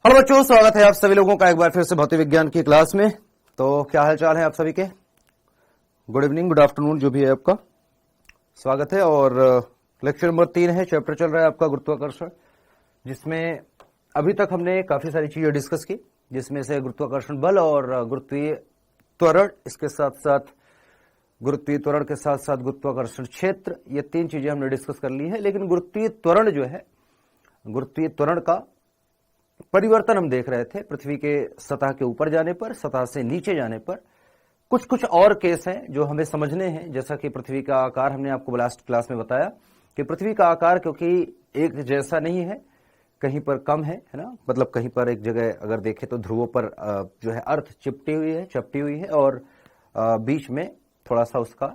Hello बच्चों, स्वागत है आप सभी लोगों का एक बार फिर से भौतिक विज्ञान की क्लास में। तो क्या हाल चाल है आप सभी के? गुड इवनिंग, गुड आफ्टरनून, जो भी है आपका स्वागत है। और लेक्चर नंबर 3 है, चैप्टर चल रहा है आपका गुरुत्वाकर्षण, जिसमें अभी तक हमने काफी सारी चीजें डिस्कस की, जिसमें से गुरुत्वाकर्षण बल और गुरुत्वीय त्वरण, इसके साथ साथ गुरुत्वीय त्वरण के साथ साथ गुरुत्वाकर्षण क्षेत्र, ये 3 चीजें हमने डिस्कस कर ली है। लेकिन गुरुत्वीय त्वरण जो है, गुरुत्वीय त्वरण का परिवर्तन हम देख रहे थे पृथ्वी के सतह के ऊपर जाने पर, सतह से नीचे जाने पर। कुछ कुछ और केस हैं जो हमें समझने हैं, जैसा कि पृथ्वी का आकार हमने आपको लास्ट क्लास में बताया कि पृथ्वी का आकार क्योंकि एक जैसा नहीं है, कहीं पर कम है ना, मतलब कहीं पर एक जगह अगर देखें तो ध्रुवों पर जो है अर्थ चपटी हुई है और बीच में थोड़ा सा उसका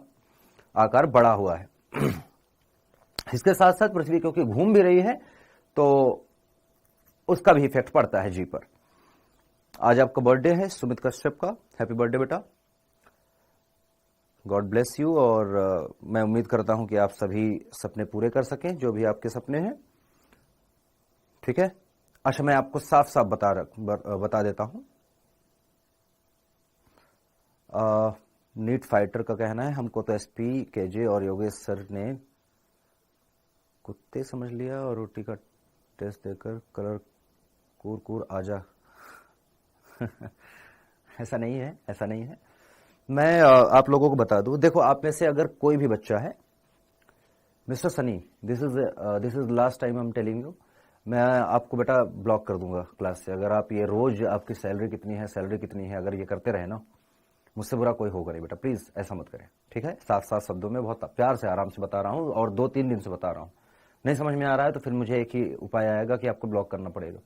आकार बढ़ा हुआ है। इसके साथ साथ पृथ्वी क्योंकि घूम भी रही है तो उसका भी इफेक्ट पड़ता है जी पर। आज आपका बर्थडे है सुमित कश्यप का, हैप्पी बर्थडे बेटा, गॉड ब्लेस यू। और मैं उम्मीद करता हूं कि आप सभी सपने पूरे कर सकें, जो भी आपके सपने हैं, ठीक है। अच्छा, मैं आपको साफ साफ बता देता हूं। नीट फाइटर का कहना है हमको तो एसपी केजे और योगेश सर ने कुत्ते समझ लिया और रोटी का टेस्ट देकर कलर कूर आजा। ऐसा नहीं है, ऐसा नहीं है। मैं आप लोगों को बता दूं, देखो आप में से अगर कोई भी बच्चा है, mister Sunny, this is last time I am telling you, मैं आपको बेटा ब्लॉक कर दूंगा क्लास से अगर आप ये रोज आपकी सैलरी कितनी है अगर ये करते रहे ना, मुझसे बुरा कोई होगा नहीं बेटा, प्लीज ऐसा मत करें, ठीक है। साफ साफ शब्दों में बहुत प्यार से आराम से बता रहा हूं और 2-3 दिन से बता रहा हूं। नहीं समझ में आ रहा है तो फिर मुझे एक ही उपाय आएगा कि आपको ब्लॉक करना पड़ेगा।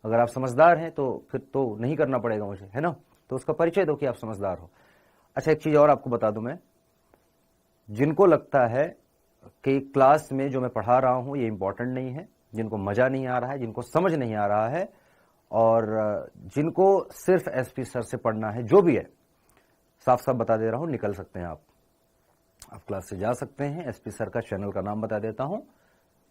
अगर आप समझदार हैं तो फिर तो नहीं करना पड़ेगा मुझे, है ना, तो उसका परिचय दो कि आप समझदार हो। अच्छा, एक चीज और आपको बता दूं मैं, जिनको लगता है कि क्लास में जो मैं पढ़ा रहा हूं ये इंपॉर्टेंट नहीं है, जिनको मजा नहीं आ रहा है, जिनको समझ नहीं आ रहा है और जिनको सिर्फ एसपी सर से पढ़ना है, जो भी है, साफ साफ बता दे रहा हूं, निकल सकते हैं आप क्लास से जा सकते हैं। एसपी सर का चैनल का नाम बता देता हूं,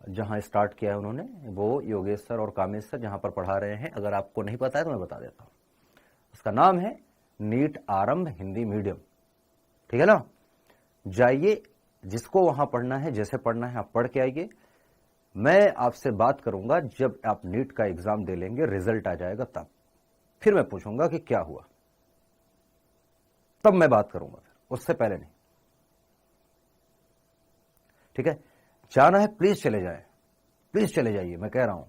जहां स्टार्ट किया है उन्होंने, वो योगेश सर और कामेश सर जहां पर पढ़ा रहे हैं। अगर आपको नहीं पता है तो मैं बता देता हूं, उसका नाम है नीट आरंभ हिंदी मीडियम, ठीक है ना। जाइए, जिसको वहां पढ़ना है, जैसे पढ़ना है आप पढ़ के आइए। मैं आपसे बात करूंगा जब आप नीट का एग्जाम दे लेंगे, रिजल्ट आ जाएगा तब, फिर मैं पूछूंगा कि क्या हुआ, तब मैं बात करूंगा, उससे पहले नहीं, ठीक है। जाना है प्लीज चले जाए, प्लीज चले जाइए, मैं कह रहा हूं।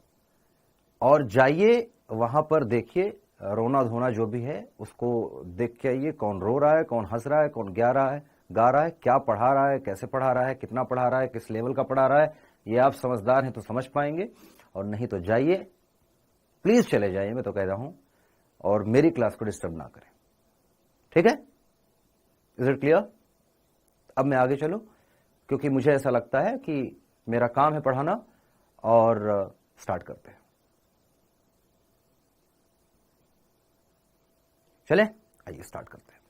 और जाइए वहां पर देखिए, रोना धोना जो भी है उसको देख के आइए, कौन रो रहा है, कौन हंस रहा है, कौन गा रहा है, क्या पढ़ा रहा है, कैसे पढ़ा रहा है, कितना पढ़ा रहा है, किस लेवल का पढ़ा रहा है, ये आप समझदार हैं तो समझ पाएंगे, और नहीं तो जाइए, प्लीज चले जाइए, मैं तो कह रहा हूं, और मेरी क्लास को डिस्टर्ब ना करें, ठीक है। Is it clear? अब मैं आगे चलूं, क्योंकि मुझे ऐसा लगता है कि मेरा काम है पढ़ाना, और स्टार्ट करते हैं। चलें, आइए स्टार्ट करते हैं।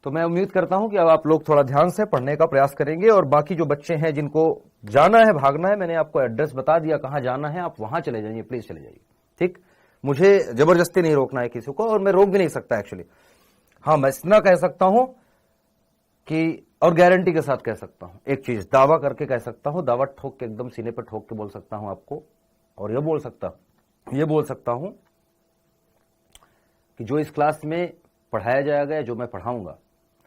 तो मैं उम्मीद करता हूं कि अब आप लोग थोड़ा ध्यान से पढ़ने का प्रयास करेंगे, और बाकी जो बच्चे हैं जिनको जाना है, भागना है, मैंने आपको एड्रेस बता दिया कहां जाना है, आप वहां चले जाइए, प्लीज चले जाइए, ठीक। मुझे जबरदस्ती नहीं रोकना है किसी को, और मैं रोक भी नहीं सकता एक्चुअली। हाँ, मैं इतना कह सकता हूं कि, और गारंटी के साथ कह सकता हूं, एक चीज दावा करके कह सकता हूं, दावा ठोक के, एकदम सीने पर ठोक के बोल सकता हूं आपको, और ये बोल सकता हूं कि जो इस क्लास में पढ़ाया जाएगा, जो मैं पढ़ाऊंगा,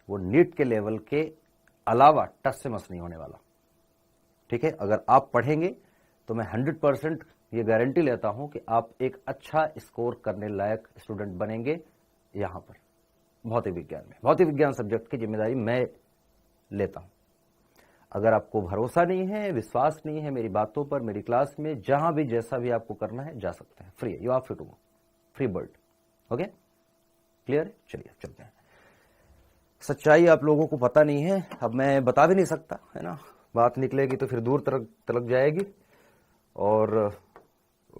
वो नीट के लेवल के अलावा टच से मस नहीं होने वाला, ठीक है। अगर आप पढ़ेंगे तो मैं 100% ये गारंटी लेता हूं कि आप एक अच्छा स्कोर करने लायक स्टूडेंट बनेंगे यहां पर भौतिक विज्ञान में। भौतिक विज्ञान सब्जेक्ट की जिम्मेदारी मैं लेता हूं। अगर आपको भरोसा नहीं है, विश्वास नहीं है मेरी बातों पर, मेरी क्लास में जहां भी जैसा भी आपको करना है जा सकते हैं, फ्री है, you are free to go, free bird, okay, clear? चलिए चलते हैं। सच्चाई आप लोगों को पता नहीं है, अब मैं बता भी नहीं सकता, है ना, बात निकलेगी तो फिर दूर तलक जाएगी, और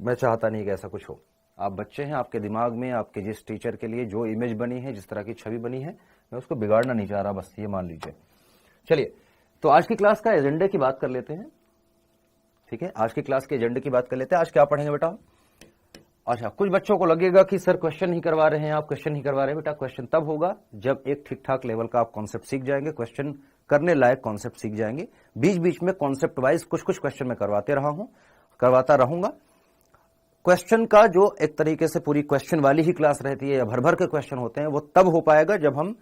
मैं चाहता नहीं कि ऐसा कुछ हो। आप बच्चे हैं, आपके दिमाग में आपके जिस टीचर के लिए जो इमेज बनी है, जिस तरह की छवि बनी है, मैं उसको बिगाड़ना नहीं चाह रहा, बस ये मान लीजिए। चलिए, तो आज की क्लास का एजेंडे की बात कर लेते हैं, ठीक है। आज की क्लास के एजेंडे की बात कर लेते हैं। आज क्या पढ़ेंगे बेटा? अच्छा, कुछ बच्चों को लगेगा कि सर क्वेश्चन नहीं करवा रहे हैं आप, क्वेश्चन नहीं करवा रहे हैं। बेटा क्वेश्चन तब होगा जब एक ठीक ठाक लेवल का आप कॉन्सेप्ट सीख जाएंगे, क्वेश्चन करने लायक कॉन्सेप्ट सीख जाएंगे। बीच बीच में कॉन्सेप्ट वाइज कुछ कुछ क्वेश्चन मैं करवाता रहूंगा। क्वेश्चन का जो एक तरीके से पूरी क्वेश्चन वाली ही क्लास रहती है या भर भर के क्वेश्चन होते हैं, वो तब हो पाएगा जब हम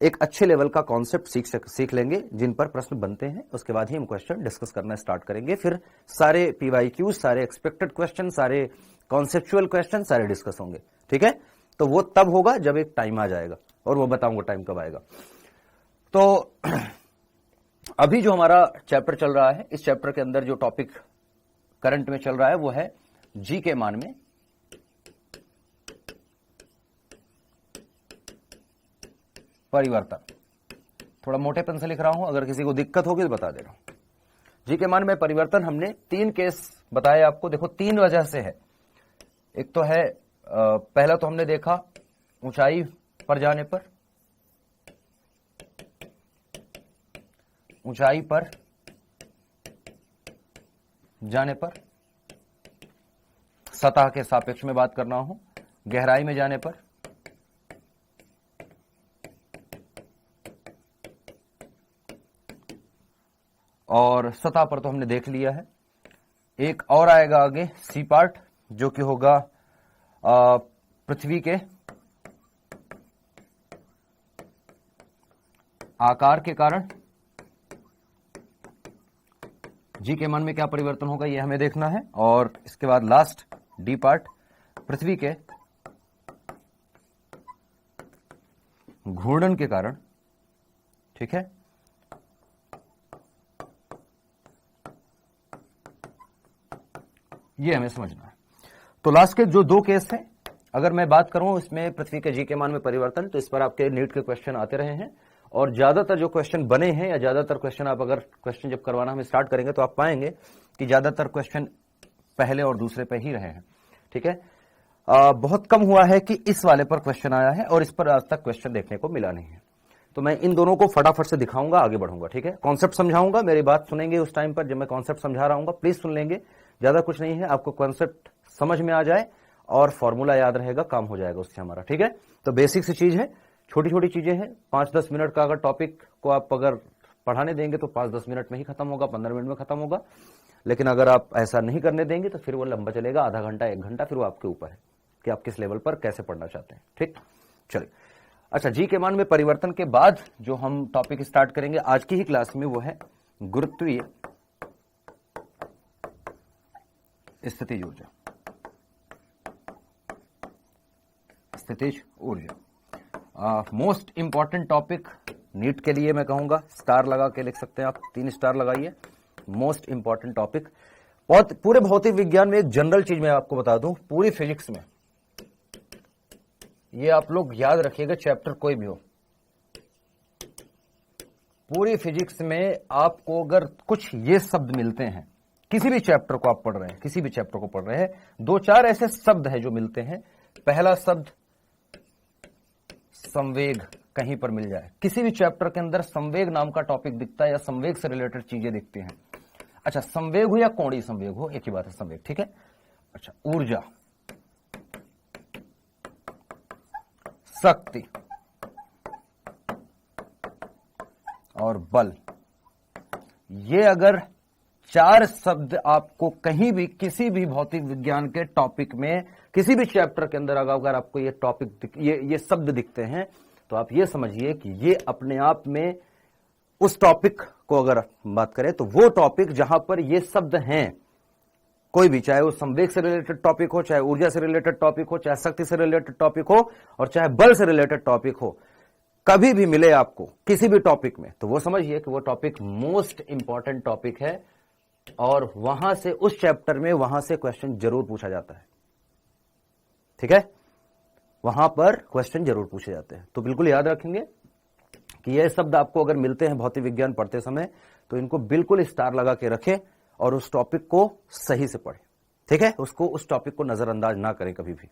एक अच्छे लेवल का कॉन्सेप्ट सीख लेंगे, जिन पर प्रश्न बनते हैं। उसके बाद ही हम क्वेश्चन डिस्कस करना स्टार्ट करेंगे। फिर सारे पीवाईक्यू, सारे एक्सपेक्टेड क्वेश्चन, सारे कॉन्सेप्चुअल क्वेश्चन सारे डिस्कस होंगे। ठीक है, तो वो तब होगा जब एक टाइम आ जाएगा, और वो बताऊंगा टाइम कब आएगा। तो अभी जो हमारा चैप्टर चल रहा है, इस चैप्टर के अंदर जो टॉपिक करंट में चल रहा है वो है जी के मान में परिवर्तन। थोड़ा मोटेपन से लिख रहा हूं, अगर किसी को दिक्कत होगी तो बता दे रहा हूं। जी के मान में परिवर्तन हमने 3 केस बताए आपको। देखो 3 वजह से है। एक तो है पहला तो हमने देखा ऊंचाई पर जाने पर, ऊंचाई पर जाने पर, सतह के सापेक्ष में बात करना हूं, गहराई में जाने पर, और सतह पर तो हमने देख लिया है। एक और आएगा आगे सी पार्ट, जो कि होगा पृथ्वी के आकार के कारण जी के मान में क्या परिवर्तन होगा, ये हमें देखना है। और इसके बाद लास्ट डी पार्ट, पृथ्वी के घूर्णन के कारण। ठीक है, ये हमें समझना है। तो लास्ट के जो 2 केस हैं, अगर मैं बात करूं इसमें पृथ्वी के जी के मान में परिवर्तन, तो इस पर आपके नीट के क्वेश्चन आते रहे हैं। और ज्यादातर जो क्वेश्चन बने हैं, या ज्यादातर क्वेश्चन आप अगर क्वेश्चन जब करवाना हम स्टार्ट करेंगे तो आप पाएंगे कि ज्यादातर क्वेश्चन पहले और दूसरे पे ही रहे हैं। ठीक है, बहुत कम हुआ है कि इस वाले पर क्वेश्चन आया है, और इस पर आज तक क्वेश्चन देखने को मिला नहीं है। तो मैं इन दोनों को फटाफट से दिखाऊंगा, आगे बढ़ूंगा। ठीक है, कॉन्सेप्ट समझाऊंगा, मेरी बात सुनेंगे उस टाइम पर जब मैं कॉन्सेप्ट समझा रहा हूं, प्लीज सुन लेंगे। ज्यादा कुछ नहीं है, आपको कॉन्सेप्ट समझ में आ जाए और फॉर्मूला याद रहेगा, काम हो जाएगा उससे हमारा। ठीक है, तो बेसिक सी चीज है, छोटी छोटी चीजें हैं। 5-10 मिनट का अगर टॉपिक को आप अगर पढ़ाने देंगे तो 5-10 मिनट में ही खत्म होगा, 15 मिनट में खत्म होगा। लेकिन अगर आप ऐसा नहीं करने देंगे तो फिर वो लंबा चलेगा, आधा घंटा 1 घंटा, फिर वो आपके ऊपर है कि आप किस लेवल पर कैसे पढ़ना चाहते हैं। ठीक, चलिए। अच्छा, जी के मान में परिवर्तन के बाद जो हम टॉपिक स्टार्ट करेंगे आज की ही क्लास में, वो है गुरुत्वीय स्थितिज ऊर्जा। स्थितिज ऊर्जा मोस्ट इंपॉर्टेंट टॉपिक नीट के लिए मैं कहूंगा, स्टार लगा के लिख सकते हैं आप, 3 स्टार लगाइए। मोस्ट इंपॉर्टेंट टॉपिक, बहुत पूरे भौतिक विज्ञान में एक जनरल चीज मैं आपको बता दूं, पूरी फिजिक्स में ये आप लोग याद रखिएगा, चैप्टर कोई भी हो, पूरी फिजिक्स में आपको अगर कुछ ये शब्द मिलते हैं, किसी भी चैप्टर को आप पढ़ रहे हैं, किसी भी चैप्टर को पढ़ रहे हैं, 2-4 ऐसे शब्द हैं जो मिलते हैं। पहला शब्द संवेग, कहीं पर मिल जाए, किसी भी चैप्टर के अंदर संवेग नाम का टॉपिक दिखता है या संवेग से रिलेटेड चीजें दिखती हैं। अच्छा, संवेग हो या कोणीय संवेग हो, एक ही बात है, संवेग। ठीक है, अच्छा, ऊर्जा, शक्ति और बल, ये अगर 4 शब्द आपको कहीं भी किसी भी भौतिक विज्ञान के टॉपिक में, किसी भी चैप्टर के अंदर अगर आपको ये टॉपिक ये शब्द दिखते हैं, तो आप ये समझिए कि ये अपने आप में उस टॉपिक को अगर बात करें तो वो टॉपिक जहां पर ये शब्द हैं, कोई भी, चाहे वो संवेग से रिलेटेड टॉपिक हो, चाहे ऊर्जा से रिलेटेड टॉपिक हो, चाहे शक्ति से रिलेटेड टॉपिक हो, और चाहे बल से रिलेटेड टॉपिक हो, कभी भी मिले आपको किसी भी टॉपिक में, तो वो समझिए कि वो टॉपिक मोस्ट इंपॉर्टेंट टॉपिक है, और वहां से, उस चैप्टर में वहां से क्वेश्चन जरूर पूछा जाता है। ठीक है, वहां पर क्वेश्चन जरूर पूछे जाते हैं। तो बिल्कुल याद रखेंगे कि ये शब्द आपको अगर मिलते हैं भौतिक विज्ञान पढ़ते समय, तो इनको बिल्कुल स्टार लगा के रखें और उस टॉपिक को सही से पढ़ें। ठीक है, उसको, उस टॉपिक को नजरअंदाज ना करें कभी भी।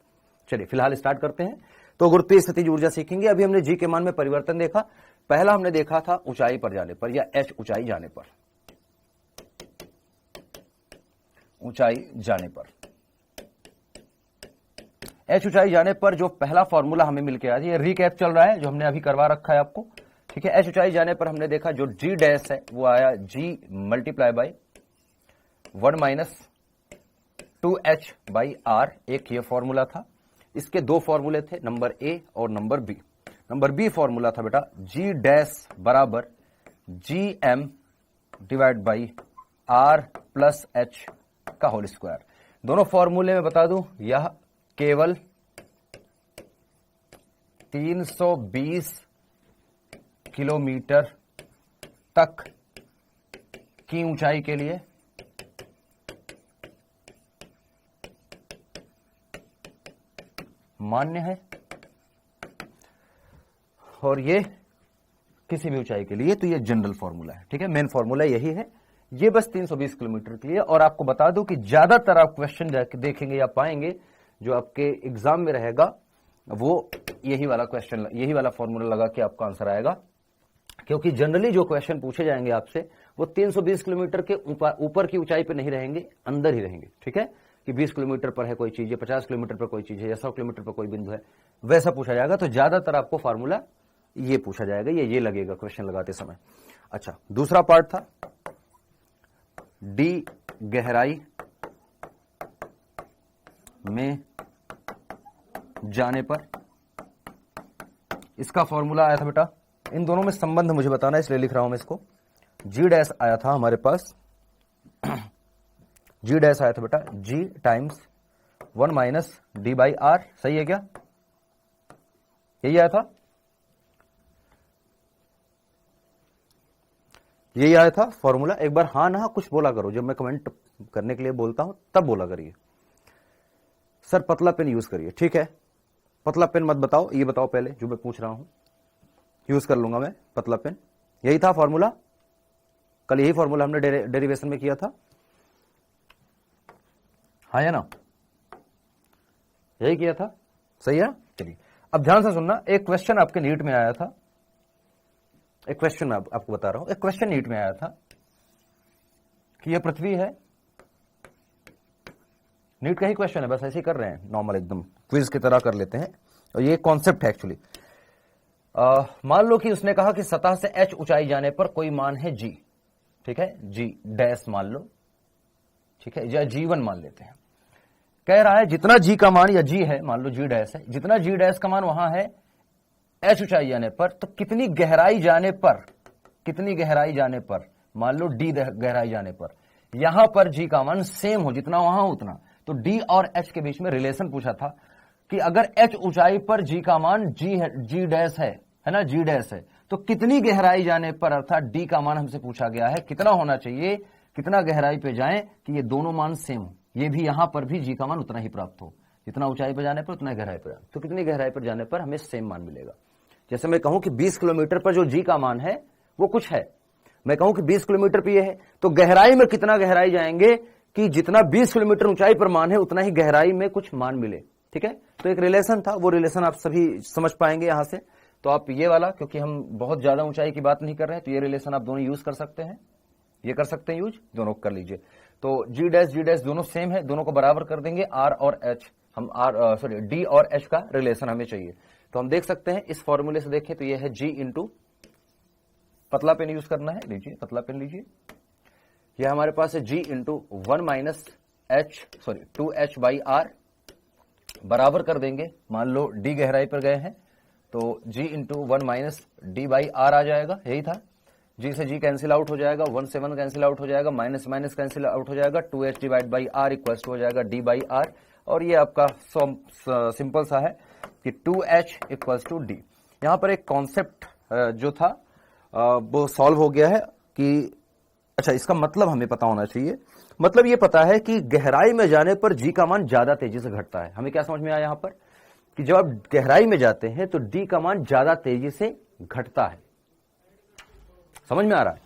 चलिए फिलहाल स्टार्ट करते हैं। तो गुरुत्वीय स्थितिज ऊर्जा सीखेंगे। अभी हमने जी के मान में परिवर्तन देखा। पहला हमने देखा था ऊंचाई पर जाने पर, या h ऊंचाई जाने पर, ऊंचाई जाने पर। h ऊंचाई जाने पर जो पहला फॉर्मूला हमें मिल के आया, ये रिकैप चल रहा है जो हमने अभी करवा रखा है आपको, ठीक है। h ऊंचाई जाने पर हमने देखा जो g डैश है वो आया g multiply by 1 minus 2h by r, एक ये फॉर्मूला था। इसके दो फॉर्मूले थे, नंबर a और number b। Number b formula था बेटा g डैश बराबर gm divide by r plus h का होल स्क्वायर। दोनों फॉर्मूले में बता दूं, यह केवल 320 किलोमीटर तक की ऊंचाई के लिए मान्य है, और ये किसी भी ऊंचाई के लिए, तो ये जनरल फॉर्मूला है, ठीक है। मेन फॉर्मूला यही है, ये बस 320 किलोमीटर के लिए। और आपको बता दूं कि ज्यादातर आप क्वेश्चन देखेंगे या पाएंगे जो आपके एग्जाम में रहेगा, वो यही वाला क्वेश्चन, यही वाला फॉर्मूला लगा के आपका आंसर आएगा। क्योंकि जनरली जो क्वेश्चन पूछे जाएंगे आपसे वो 320 किलोमीटर के ऊपर की ऊंचाई पे नहीं रहेंगे, अंदर ही रहेंगे, ठीक है। कि 20 किलोमीटर पर है कोई चीज, या 50 किलोमीटर पर कोई चीज है, या 100 किलोमीटर पर कोई बिंदु है, वैसा पूछा जाएगा। तो ज्यादातर आपको फॉर्मूला ये पूछा जाएगा, ये लगेगा क्वेश्चन लगाते समय। अच्छा, दूसरा पार्ट था डी गहराई में जाने पर, इसका फॉर्मूला आया था बेटा, इन दोनों में संबंध मुझे बताना है इसलिए लिख रहा हूं मैं इसको। जी डैश आया था हमारे पास, जी डैश आया था बेटा g times 1 minus d by r, सही है क्या? यही आया था, यही आया था फॉर्मूला। एक बार हाँ ना कुछ बोला करो, जब मैं कमेंट करने के लिए बोलता हूं तब बोला करिए। सर पतला पेन यूज करिए, ठीक है। पतला पेन मत बताओ, ये बताओ पहले जो मैं पूछ रहा हूं, यूज कर लूंगा मैं पतला पेन। यही था फॉर्मूला, कल यही फॉर्मूला हमने डेरिवेशन में किया था, हाँ या ना? यही किया था, सही है। चलिए अब ध्यान से सुनना, एक क्वेश्चन आपके नीट में आया था, एक क्वेश्चन मैं आपको बता रहा हूं, एक क्वेश्चन नीट में आया था कि यह पृथ्वी है। नीट का ही क्वेश्चन है, बस ऐसे ही कर रहे हैं, नॉर्मल एकदम क्विज की तरह कर लेते हैं। और ये कॉन्सेप्ट है एक्चुअली। मान लो कि उसने कहा कि सतह से h ऊंचाई जाने पर कोई मान है g, ठीक है, g डैश मान लो, ठीक है, या g1 मान लेते हैं। कह रहा है जितना g का मान, या g है, मान लो g डैश है, जितना g डैश का मान वहां है h ऊंचाई जाने पर, तो कितनी गहराई जाने पर, कितनी गहराई जाने पर, मान लो d गहराई जाने पर, यहां पर g का मान सेम हो, जितना वहां हो उतना। तो d और h के बीच में रिलेशन पूछा था कि अगर h ऊंचाई पर g का मान g डैश है ना, g डैश है, तो कितनी गहराई जाने पर, अर्थात d का मान हमसे पूछा गया है कितना होना चाहिए, कितना गहराई पे जाएं कि ये दोनों मान सेम हो। ये भी यहां पर भी g का मान उतना ही प्राप्त हो, जितना ऊंचाई पर जाने पर उतना गहराई पर। तो कितनी गहराई पर जाने पर हमें सेम मान मिलेगा। जैसे मैं कहूं कि 20 किलोमीटर पर जो g का मान है वो कुछ है, मैं कहूं कि 20 किलोमीटर पर ये है, तो गहराई में कितना गहराई जाएंगे कि जितना 20 किलोमीटर ऊंचाई पर मान है उतना ही गहराई में कुछ मान मिले, ठीक है। तो एक रिलेशन था, वो रिलेशन आप सभी समझ पाएंगे यहां से। तो आप ये वाला, क्योंकि हम बहुत ज्यादा ऊंचाई की बात नहीं कर रहे हैं, तो ये रिलेशन आप दोनों यूज कर सकते हैं, ये कर सकते हैं यूज, दोनों कर लीजिए। तो जी डैश दोनों सेम है, दोनों को बराबर कर देंगे, आर और एच, हम डी और एच का रिलेशन हमें चाहिए। तो हम देख सकते हैं इस फॉर्मूले से देखें तो ये है जी इंटू, पतला पेन यूज करना है, लीजिए पतला पेन लीजिए, यह हमारे पास है g into 1 minus h 2h by r, बराबर कर देंगे, मान लो डी गहराई पर गए हैं तो g into 1 minus d by r आ जाएगा, यही था। g से g कैंसिल आउट हो जाएगा, 1 से 1 कैंसिल आउट हो जाएगा, माइनस माइनस कैंसिल आउट हो जाएगा, 2h divide by r equal to हो जाएगा d बाई आर। और ये आपका सिंपल सा है कि 2h इक्वल टू d। यहां पर एक कॉन्सेप्ट जो था वो सॉल्व हो गया है कि अच्छा, इसका मतलब हमें पता होना चाहिए। मतलब ये पता है कि गहराई में जाने पर जी का मान ज्यादा तेजी से घटता है। हमें क्या समझ में आया यहां पर कि जब आप गहराई में जाते हैं तो डी का मान ज्यादा तेजी से घटता है, समझ में आ रहा है।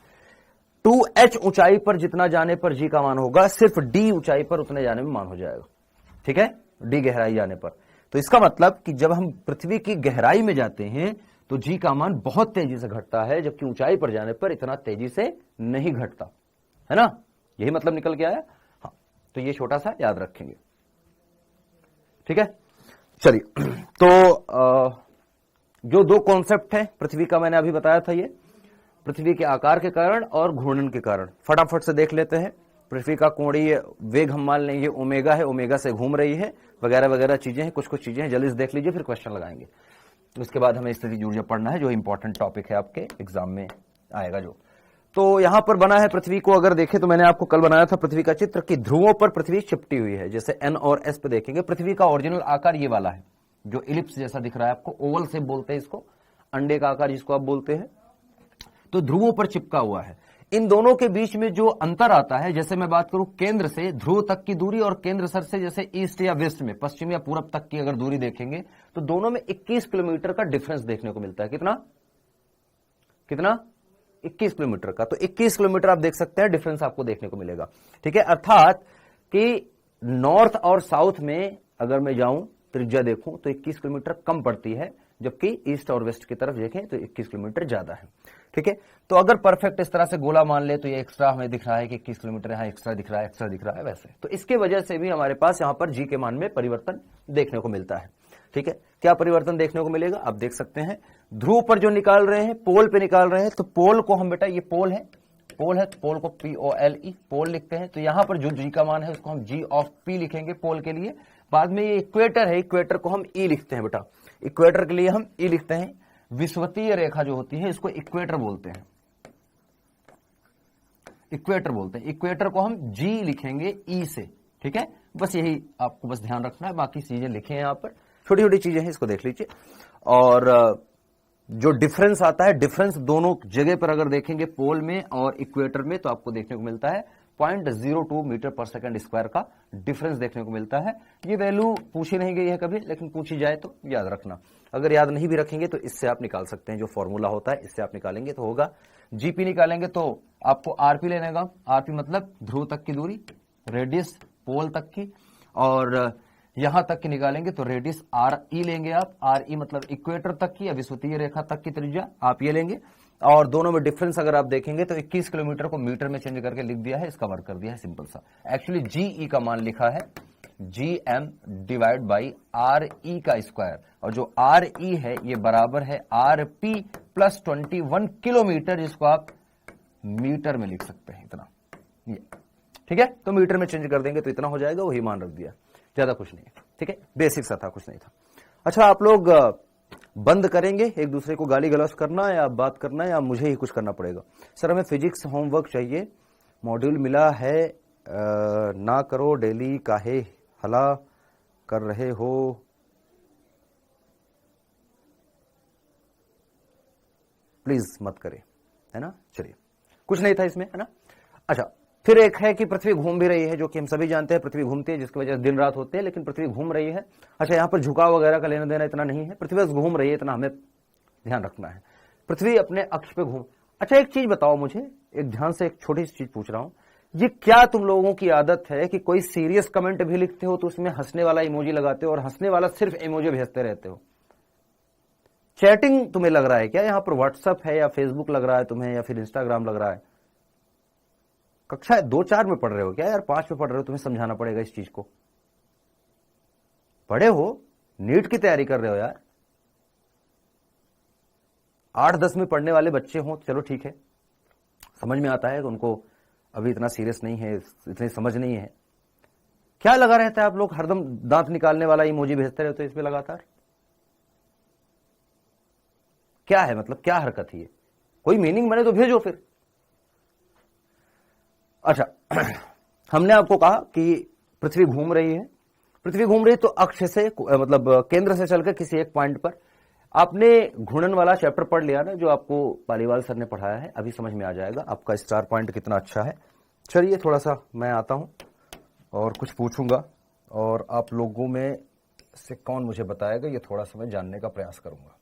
2h ऊंचाई पर जितना जाने पर जी का मान होगा, सिर्फ डी ऊंचाई पर उतने जाने में मान हो जाएगा, ठीक है, डी गहराई जाने पर। तो इसका मतलब कि जब हम पृथ्वी की गहराई में जाते हैं तो जी का मान बहुत तेजी से घटता है, जबकि ऊंचाई पर जाने पर इतना तेजी से नहीं घटता, है ना। यही मतलब निकल के आया। हाँ, तो ये छोटा सा याद रखेंगे, ठीक है। चलिए, तो जो दो कॉन्सेप्ट है पृथ्वी का मैंने अभी बताया था, ये पृथ्वी के आकार के कारण और घूर्णन के कारण, फटाफट से देख लेते हैं। पृथ्वी का कोणीय वेग हम मान लेंगे ओमेगा है, ओमेगा से घूम रही है, वगैरह वगैरह चीजें हैं, कुछ कुछ चीजें हैं, जल्दी से देख लीजिए, फिर क्वेश्चन लगाएंगे। उसके बाद हमें स्थितिज ऊर्जा पढ़ना है, जो इंपॉर्टेंट टॉपिक है आपके एग्जाम में आएगा जो। तो यहां पर बना है पृथ्वी को, अगर देखें तो मैंने आपको कल बनाया था पृथ्वी का चित्र कि ध्रुवों पर पृथ्वी चिपटी हुई है, जैसे एन और एस पे देखेंगे। पृथ्वी का ओरिजिनल आकार ये वाला है, जो इलिप्स जैसा दिख रहा है आपको, ओवल से बोलते हैं इसको, अंडे का आकार जिसको आप बोलते हैं। तो ध्रुवों पर चिपका हुआ है। इन दोनों के बीच में जो अंतर आता है, जैसे मैं बात करूं केंद्र से ध्रुव तक की दूरी और केंद्र सर से जैसे ईस्ट या वेस्ट में, पश्चिम या पूरब तक की अगर दूरी देखेंगे तो दोनों में 21 किलोमीटर का डिफरेंस देखने को मिलता है। कितना कितना 21 किलोमीटर का। तो 21 किलोमीटर आप देख सकते हैं डिफरेंस आपको देखने को मिलेगा। ठीक है, अर्थात कि नॉर्थ और साउथ में अगर मैं जाऊं, त्रिज्या देखूं तो 21 किलोमीटर कम पड़ती है, जबकि ईस्ट और वेस्ट की तरफ देखें तो 21 किलोमीटर ज्यादा है। ठीक है, तो अगर परफेक्ट इस तरह से गोला मान ले तो ये एक्स्ट्रा हमें दिख रहा है कि 21 किलोमीटर यहां एक्स्ट्रा दिख रहा है, एक्स्ट्रा दिख रहा है वैसे। तो इसके वजह से भी हमारे पास यहां पर जी के मान में परिवर्तन देखने को मिलता है। ठीक है, क्या परिवर्तन देखने को मिलेगा आप देख सकते हैं। ध्रुव पर जो निकाल रहे हैं, पोल पे निकाल रहे हैं, तो पोल को हम बेटा, ये पोल है, पोल को POLE पोल लिखते हैं। तो यहां पर जो जी का मान है उसको हम G ऑफ P लिखेंगे पोल के लिए। बाद में ये इक्वेटर है, इक्वेटर को हम E लिखते हैं बेटा, इक्वेटर के लिए हम E लिखते हैं। विषुवतीय रेखा जो होती है इसको इक्वेटर बोलते हैं, इक्वेटर बोलते हैं। इक्वेटर को हम G लिखेंगे E से। ठीक है, बस यही आपको बस ध्यान रखना है, बाकी चीजें लिखे हैं यहां पर, छोटी छोटी चीजें हैं, इसको देख लीजिए। और जो डिफरेंस आता है, डिफरेंस दोनों जगह पर अगर देखेंगे पोल में और इक्वेटर में, तो आपको देखने को मिलता है 0.02 मीटर पर सेकंड स्क्वायर का डिफरेंस देखने को मिलता है। ये वैल्यू पूछी नहीं गई है कभी, लेकिन पूछी जाए तो याद रखना। अगर याद नहीं भी रखेंगे तो इससे आप निकाल सकते हैं, जो फॉर्मूला होता है इससे आप निकालेंगे तो होगा। जीपी निकालेंगे तो आपको आरपी लेने का, आरपी मतलब ध्रुव तक की दूरी, रेडियस पोल तक की, और यहां तक की निकालेंगे तो रेडियस RE लेंगे आप, RE मतलब इक्वेटर तक की, विषुवतीय रेखा तक की त्रिज्या आप ये लेंगे। और दोनों में डिफरेंस अगर आप देखेंगे तो 21 किलोमीटर को मीटर में चेंज करके लिख दिया है, इसका वर्क कर दिया है सिंपल सा। एक्चुअली GE का मान लिखा है GM डिवाइड बाई RE का स्क्वायर, और जो RE है ये बराबर है RP प्लस 21 किलोमीटर, जिसको आप मीटर में लिख सकते हैं इतना, ये ठीक है। तो मीटर में चेंज कर देंगे तो इतना हो जाएगा, वही मान रख दिया, ज्यादा कुछ नहीं है। ठीक है, बेसिक सा था, कुछ नहीं था। अच्छा, आप लोग बंद करेंगे एक दूसरे को गाली गलौज करना, या बात करना, या मुझे ही कुछ करना पड़ेगा? सर हमें फिजिक्स होमवर्क चाहिए, मॉड्यूल मिला है, ना करो डेली काहे हला कर रहे हो? प्लीज मत करें, है ना। चलिए, कुछ नहीं था इसमें, है ना। अच्छा, फिर एक है कि पृथ्वी घूम भी रही है, जो कि हम सभी जानते हैं पृथ्वी घूमती है, जिसकी वजह से दिन रात होते हैं, लेकिन पृथ्वी घूम रही है। अच्छा, यहां पर झुकाव वगैरह का लेना देना इतना नहीं है, पृथ्वी बस घूम रही है, इतना हमें ध्यान रखना है। पृथ्वी अपने अक्ष पे घूम। अच्छा, एक चीज बताओ मुझे, एक ध्यान से एक छोटी सी चीज पूछ रहा हूं, ये क्या तुम लोगों की आदत है कि कोई सीरियस कमेंट भी लिखते हो तो उसमें हंसने वाला इमोजी लगाते हो, और हंसने वाला सिर्फ इमोजी भेजते रहते हो? चैटिंग तुम्हें लग रहा है क्या? यहां पर व्हाट्सएप है या फेसबुक लग रहा है तुम्हें, या फिर इंस्टाग्राम लग रहा है? कक्षा 2-4 में पढ़ रहे हो क्या यार? 5 में पढ़ रहे हो? तुम्हें समझाना पड़ेगा इस चीज को। पढ़े हो, नीट की तैयारी कर रहे हो यार। 8-10 में पढ़ने वाले बच्चे हों चलो ठीक है, समझ में आता है कि उनको अभी इतना सीरियस नहीं है, इतनी समझ नहीं है। क्या लगा रहता है आप लोग हरदम दांत निकालने वाला इमोजी भेजते रहते हो इसमें लगातार? क्या है मतलब, क्या हरकत है ये? कोई मीनिंग बने तो भेजो फिर। अच्छा, हमने आपको कहा कि पृथ्वी घूम रही है, पृथ्वी घूम रही है तो अक्ष से मतलब केंद्र से चलकर किसी एक पॉइंट पर। आपने घूर्णन वाला चैप्टर पढ़ लिया ना, जो आपको पालीवाल सर ने पढ़ाया है, अभी समझ में आ जाएगा आपका स्टार पॉइंट कितना अच्छा है। चलिए, थोड़ा सा मैं आता हूं और कुछ पूछूंगा, और आप लोगों में से कौन मुझे बताएगा ये थोड़ा सा मैं जानने का प्रयास करूंगा।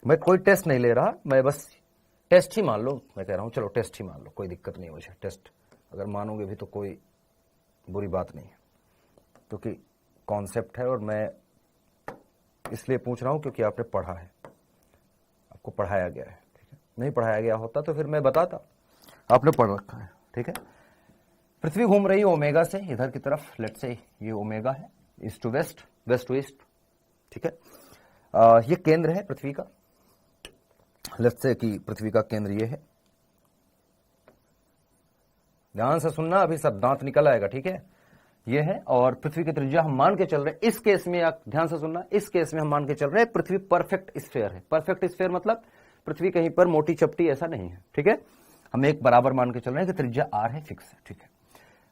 मैं कोई टेस्ट नहीं ले रहा, मैं बस टेस्ट ही मान लो, मैं कह रहा हूं चलो टेस्ट ही मान लो, कोई दिक्कत नहीं है मुझे। टेस्ट अगर मानोगे भी तो कोई बुरी बात नहीं है, क्योंकि कॉन्सेप्ट है, और मैं इसलिए पूछ रहा हूं क्योंकि आपने पढ़ा है, आपको पढ़ाया गया है। ठीक है, नहीं पढ़ाया गया होता तो फिर मैं बताता, आपने पढ़ रखा है। ठीक है, पृथ्वी घूम रही है ओमेगा से इधर की तरफ, लेट्स से ये ओमेगा है, east to west, west to east, ठीक है। ये केंद्र है पृथ्वी का, लेट्स से कि पृथ्वी का केंद्र ये है। ध्यान से सुनना, अभी सब दांत निकल आएगा, ठीक है। ये है और पृथ्वी की त्रिज्या हम मान के चल रहे हैं इस केस में, आप ध्यान से सुनना, इस केस में हम मान के चल रहे हैं पृथ्वी परफेक्ट स्फीयर है। परफेक्ट स्फीयर मतलब पृथ्वी कहीं पर मोटी चपटी ऐसा नहीं है, ठीक है। हम एक बराबर मान के चल रहे हैं कि त्रिज्या r है, फिक्स है, ठीक है।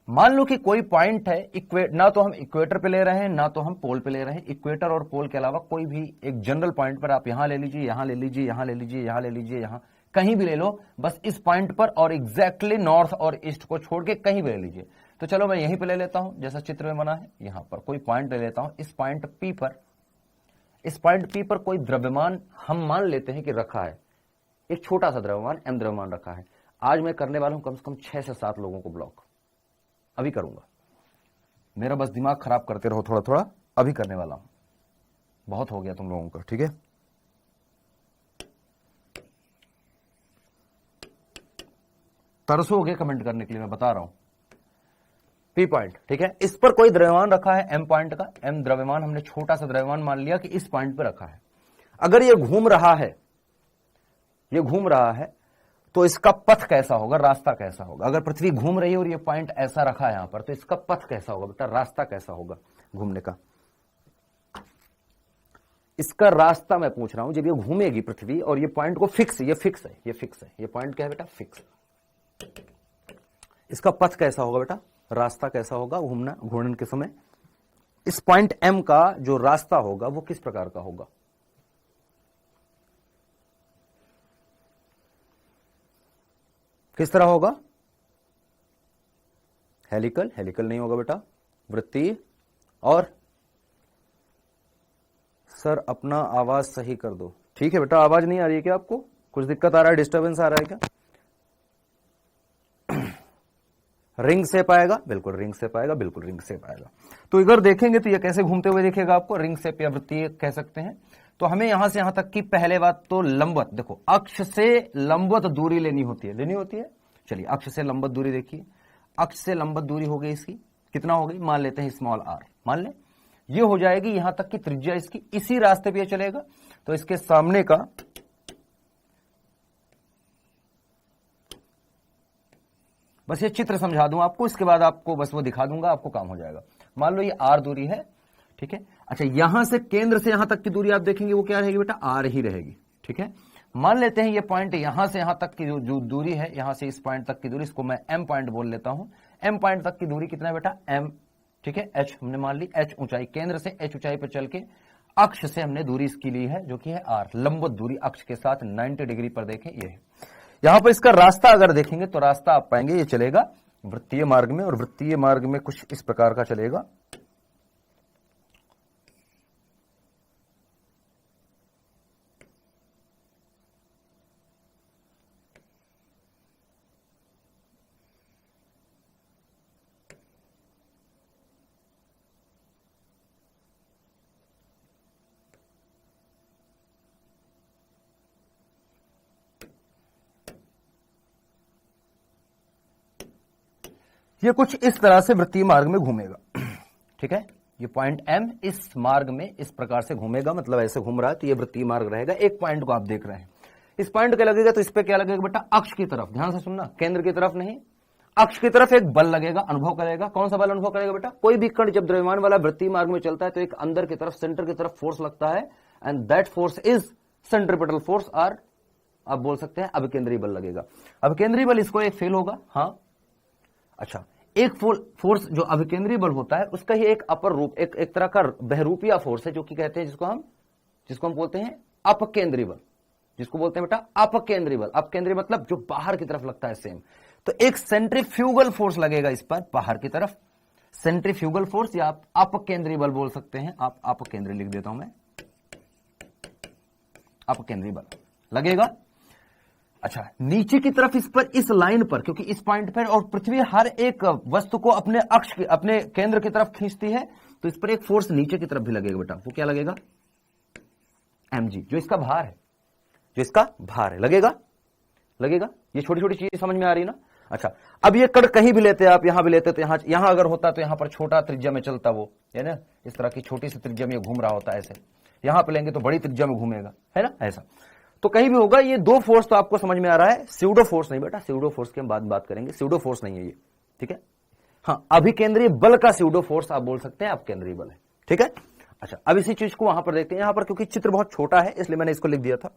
मान लो कि कोई पॉइंट है, ना तो हम इक्वेटर पे ले रहे हैं ना तो हम पोल पे ले रहे हैं। इक्वेटर और पोल के अलावा कोई भी एक जनरल पॉइंट पर आप यहां ले लीजिए, यहां ले लीजिए, यहां ले लीजिए, यहां ले लीजिए, यहां कहीं भी ले लो, बस इस पॉइंट पर और एग्जैक्टली नॉर्थ और ईस्ट को छोड़ के कहीं भी ले लीजिए। तो चलो मैं यहीं पे ले लेता हूं, जैसा चित्र में बना है, यहां पर कोई पॉइंट ले लेता हूं। इस पॉइंट P पर, इस पॉइंट P पर कोई द्रव्यमान हम मान लेते हैं कि रखा है, एक छोटा सा द्रव्यमान m द्रव्यमान रखा है। आज मैं करने वाला हूं कम से कम 6 से 7 लोगों को ब्लॉक, अभी करूंगा। मेरा बस दिमाग खराब करते रहो थोड़ा थोड़ा, अभी करने वाला हूं। बहुत हो गया तुम लोगों का, ठीक है। तरसोगे कमेंट करने के लिए, मैं बता रहा हूं। P पॉइंट, ठीक है, इस पर कोई द्रव्यमान रखा है m पॉइंट का। m द्रव्यमान हमने छोटा सा द्रव्यमान मान लिया कि इस पॉइंट पर रखा है। अगर ये घूम रहा है, ये घूम रहा है, तो इसका पथ कैसा होगा, रास्ता कैसा होगा। अगर पृथ्वी घूम रही है और ये पॉइंट ऐसा रखा है यहां पर, तो इसका पथ कैसा होगा बेटा, रास्ता कैसा होगा घूमने का। इसका रास्ता मैं पूछ रहा हूं, जब ये घूमेगी पृथ्वी और ये पॉइंट को फिक्स, ये फिक्स है, ये फिक्स है, ये पॉइंट क्या है बेटा, फिक्स। इसका पथ कैसा होगा बेटा, रास्ता कैसा होगा घूमने के समय। इस पॉइंट M का जो रास्ता होगा वो किस प्रकार का होगा। किस तरह होगा, हेलिकल, हेलिकल नहीं होगा बेटा, वृत्तीय। और सर अपना आवाज सही कर दो, ठीक है बेटा। आवाज नहीं आ रही है क्या आपको, कुछ दिक्कत आ रहा है, डिस्टर्बेंस आ रहा है क्या। रिंग शेप आएगा, बिल्कुल रिंग शेप आएगा, बिल्कुल रिंग शेप आएगा। तो इधर देखेंगे तो ये कैसे घूमते हुए दिखेगा आपको, रिंग शेप या वृत्तीय कह सकते हैं। तो हमें यहां से यहां तक की पहले बात तो लंबवत, देखो अक्ष से लंबवत दूरी लेनी होती है, चलिए अक्ष से लंबवत दूरी देखिए। अक्ष से लंबवत दूरी हो गई इसकी, कितना हो गई, मान लेते हैं स्मॉल r, मान ले ये हो जाएगी यहां तक की त्रिज्या इसकी, इसी रास्ते पे चलेगा। तो इसके सामने का बस ये चित्र समझा दूं आपको, इसके बाद आपको बस वो दिखा दूंगा, आपको काम हो जाएगा। मान लो ये r दूरी है, ठीक है। अच्छा, यहां से केंद्र से यहां तक की दूरी आप देखेंगे वो क्या रहेगी बेटा, r ही रहेगी, ठीक है। मान लेते हैं ये पॉइंट यहां से यहां तक की जो दूरी है, यहां से इस पॉइंट तक की दूरी, इसको मैं m पॉइंट बोल लेता हूं। m पॉइंट तक की दूरी कितना है बेटा, m, ठीक है। h हमने मान ली, h ऊंचाई, केंद्र से h ऊंचाई पर चल के अक्ष से हमने दूरी इसकी ली है जो कि है r, लंबवत दूरी अक्ष के साथ 90 डिग्री पर देखें ये है। यहां पर इसका रास्ता अगर देखेंगे तो रास्ता आप पाएंगे ये चलेगा वृत्तीय मार्ग में, और वृत्तीय मार्ग में कुछ इस प्रकार का चलेगा। ये कुछ इस तरह से वृत्तीय मार्ग में घूमेगा, ठीक है। ये पॉइंट M इस मार्ग में इस प्रकार से घूमेगा, मतलब ऐसे घूम रहा है तो ये वृत्तीय मार्ग रहेगा। एक पॉइंट को आप देख रहे हैं, इस पॉइंट के लगेगा तो इस पे क्या लगेगा बेटा, अक्ष की तरफ, ध्यान से सुनना, केंद्र की तरफ नहीं, अक्ष की तरफ एक बल लगेगा, अनुभव करेगा। कौन सा बल अनुभव करेगा बेटा, कोई भी कण जब द्रव्यमान वाला वृत्तीय मार्ग में चलता है तो एक अंदर की तरफ, सेंटर की तरफ फोर्स लगता है, and that force is centripetal force, और आप बोल सकते हैं अभिकेंद्रीय बल लगेगा। अभिकेंद्रीय बल इसको एक फेल होगा, हाँ। अच्छा, एक फोर्स जो अभिकेंद्रीय बल होता है उसका ही एक अपर रूप, एक तरह का बहरूपीय फोर्स है जो कि कहते हैं, जिसको हम बोलते हैं अपकेंद्रीय बल, जिसको बोलते हैं बेटा अपकेंद्रीय बल। अपकेंद्रीय मतलब जो बाहर की तरफ लगता है, सेम। तो एक सेंट्रीफ्यूगल फोर्स लगेगा इस पर बाहर की तरफ, सेंट्रीफ्यूगल फोर्स, या आप अपकेंद्रीय बल बोल सकते हैं। आप अपकेंद्रीय लिख देता हूं मैं, अपकेंद्रीय बल लगेगा। अच्छा, नीचे की तरफ इस पर, इस लाइन पर, क्योंकि इस पॉइंट पर और पृथ्वी हर एक वस्तु को अपने अक्ष की, अपने केंद्र की तरफ खींचती है, तो इस पर एक फोर्स नीचे की तरफ भी लगेगा बेटा। वो क्या लगेगा, mg, जो इसका भार है, जो इसका भार है, लगेगा। ये छोटी छोटी चीजें समझ में आ रही ना। अच्छा, अब ये कण कहीं भी लेते आप, यहां भी लेते तो यहां अगर होता तो यहां पर छोटा त्रिज्या में चलता, वो है ना, इस तरह की छोटी सी त्रिज्या में घूम रहा होता है ऐसे, यहां पे लेंगे तो बड़ी त्रिज्या में घूमेगा, है ना, ऐसा। तो कहीं भी होगा, ये दो फोर्स तो आपको समझ में आ रहा है, स्यूडो फोर्स नहीं बेटा, स्यूडो फोर्स की हम बात करेंगे, स्यूडो फोर्स नहीं है ये, ठीक है। हाँ, अभिकेंद्रीय बल का स्यूडो फोर्स आप बोल सकते हैं, अपकेंद्रीय बल है, ठीक है। अच्छा, अब इसी चीज को वहां पर देखते हैं। यहां पर क्योंकि चित्र बहुत छोटा है इसलिए मैंने इसको लिख दिया था।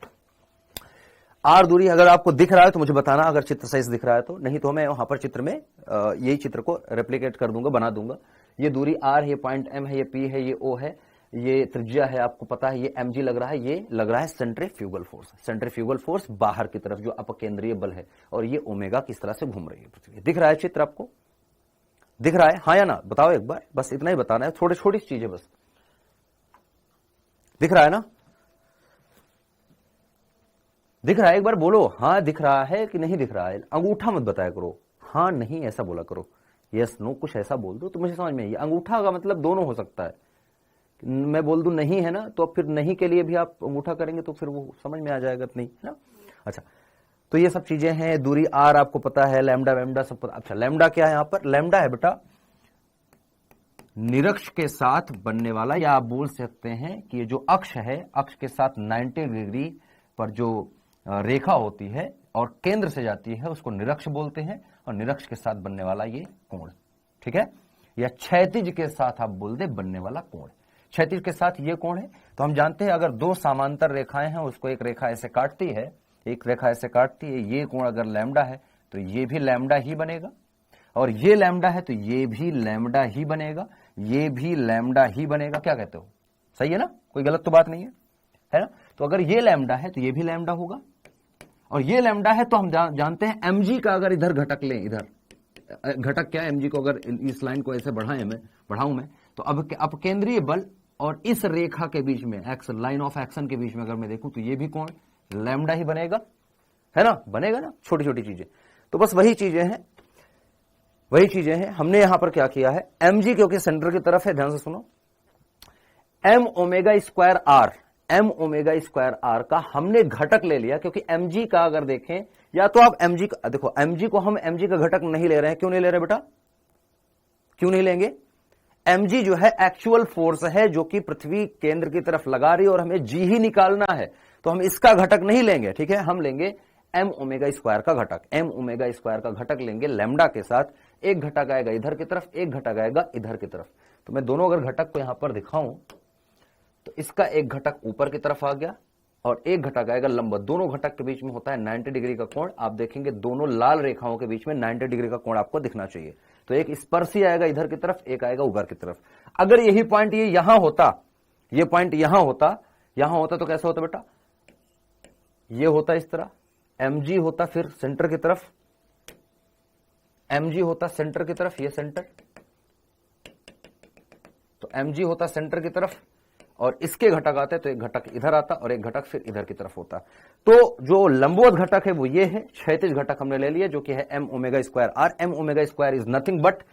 आर दूरी अगर आपको दिख रहा है तो मुझे बताना, अगर चित्र सही से दिख रहा है तो, नहीं तो मैं वहां पर चित्र में यही चित्र को रेप्लिकेट कर दूंगा, बना दूंगा। ये दूरी आर, ये पॉइंट एम है, ये पी है, ये ओ है, ये त्रिज्या है, आपको पता है, ये mg लग रहा है, ये लग रहा है सेंट्रीफ्यूगल फोर्स। सेंट्रीफ्यूगल फोर्स बाहर की तरफ जो अपकेंद्रीय बल है, और ये ओमेगा किस तरह से घूम रही है पृथ्वी। दिख रहा है चित्र आपको, दिख रहा है, हाँ या ना, बताओ एक बार, बस इतना ही बताना है, छोटी छोटी चीजें बस। दिख रहा है ना, दिख रहा है, एक बार बोलो हाँ दिख रहा है कि नहीं दिख रहा है। अंगूठा मत बताया करो, हाँ नहीं ऐसा बोला करो, यस नो कुछ ऐसा बोल दो तो मुझे समझ में आई। अंगूठा का मतलब दोनों हो सकता है, मैं बोल दूं नहीं है ना, तो अब फिर नहीं के लिए भी आप अंगूठा करेंगे तो फिर वो समझ में आ जाएगा, नहीं है ना। अच्छा, तो ये सब चीजें हैं, दूरी आर आपको पता है, लैम्डा वैम्डा सब पता। अच्छा, लैम्डा क्या है यहां पर, लैम्डा है बेटा निरक्ष के साथ बनने वाला, या आप बोल सकते हैं कि ये जो अक्ष है, अक्ष के साथ 90 डिग्री पर जो रेखा होती है और केंद्र से जाती है उसको निरक्ष बोलते हैं, और निरक्ष के साथ बनने वाला ये कोण, ठीक है। या क्षैतिज के साथ आप बोल दे बनने वाला कोण, क्षैतिज के साथ ये कोण है। तो हम जानते हैं अगर दो समांतर रेखाएं हैं, उसको एक रेखा ऐसे काटती है, एक रेखा ऐसे काटती है, ये कोण अगर लैम्डा है तो ये भी लैम्डा ही बनेगा, और ये लैम्डा है तो ये भी लैम्डा ही बनेगा, ये भी लैम्डा ही बनेगा। क्या कहते हो, सही है ना, कोई गलत तो बात नहीं है ना। तो अगर ये लैम्डा है तो ये भी लैम्डा होगा, और ये लैम्डा है तो हम जानते हैं mg का अगर इधर घटक लें, इधर घटक क्या है mg को, अगर इस लाइन को ऐसे बढ़ाऊं मैं तो अब अपकेंद्रीय बल और इस रेखा के बीच में, एक्स लाइन ऑफ एक्शन के बीच में अगर मैं देखूं तो ये भी कोण लैम्डा ही बनेगा, है ना, बनेगा ना, छोटी छोटी चीजें। तो बस वही चीजें हैं, हमने यहां पर क्या किया है, mg क्योंकि सेंटर की तरफ है, ध्यान से सुनो, m omega square r, m omega square r का हमने घटक ले लिया, क्योंकि mg का अगर देखें, या तो आप mg का देखो, mg को हम mg का घटक नहीं ले रहे हैं, क्यों नहीं ले रहे बेटा, क्यों नहीं लेंगे, mg जो है एक्चुअल फोर्स है जो कि पृथ्वी केंद्र की तरफ लगा रही है, और हमें g ही निकालना है, तो हम इसका घटक नहीं लेंगे, ठीक है। हम लेंगे m ओमेगा स्क्वायर का घटक, m ओमेगा स्क्वायर का घटक लेंगे लैम्डा के साथ, एक घटक आएगा इधर की तरफ, एक घटक आएगा इधर की तरफ। तो मैं दोनों अगर घटक को यहां पर दिखाऊं तो इसका एक घटक ऊपर की तरफ आ गया और एक घटक आएगा लंबवत, दोनों घटक के बीच में होता है 90 डिग्री का कोण। आप देखेंगे दोनों लाल रेखाओं के बीच में 90 डिग्री का कोण आपको दिखना चाहिए। तो एक स्पर्शी आएगा इधर की तरफ, एक आएगा ऊपर की तरफ। अगर यही पॉइंट ये यहां होता, ये पॉइंट यहां होता तो कैसा होता बेटा, ये होता इस तरह, mg होता फिर सेंटर की तरफ, mg होता सेंटर की तरफ, ये सेंटर, तो mg होता सेंटर की तरफ, और इसके घटक आते तो एक घटक इधर आता और एक घटक फिर इधर की तरफ होता। तो जो लंबवत घटक है वो ये है, क्षैतिज घटक हमने ले लिया जो कि है m omega square r. m omega square is nothing but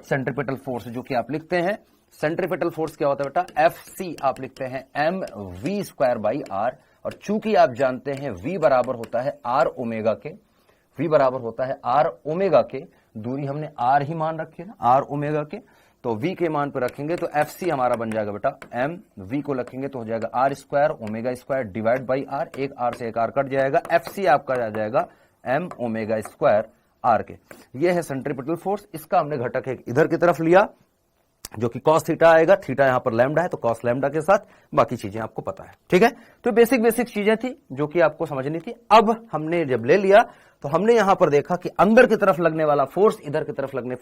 centripetal force, जो कि आप लिखते हैं सेंट्रीपिटल फोर्स क्या होता है बेटा, Fc आप लिखते हैं mv स्क्वायर बाई आर। और चूंकि आप जानते हैं v बराबर होता है आर ओमेगा के, v बराबर होता है आर ओमेगा के, दूरी हमने r ही मान रखी है ना, आर ओमेगा के, तो v के मान पर रखेंगे तो Fc हमारा बन जाएगा बेटा m, v को रखेंगे तो हो जाएगा r square omega square divide by r, एक r से एक r कट जाएगा, Fc आपका आ जाएगा m ओमेगा स्क्वायर r के। ये है सेंट्रीपिटल फोर्स, इसका हमने घटक एक इधर की तरफ लिया जो कि cos थीटा आएगा, थीटा यहां पर लैम्डा है तो cos लैम्डा के साथ बाकी चीजें आपको पता है, ठीक है। तो बेसिक चीजें थी जो कि आपको समझनी थी। अब हमने जब ले लिया तो हमने यहां पर देखा कि अंदर की तरफ लगने वाला फोर्स इधर की तरफ लगने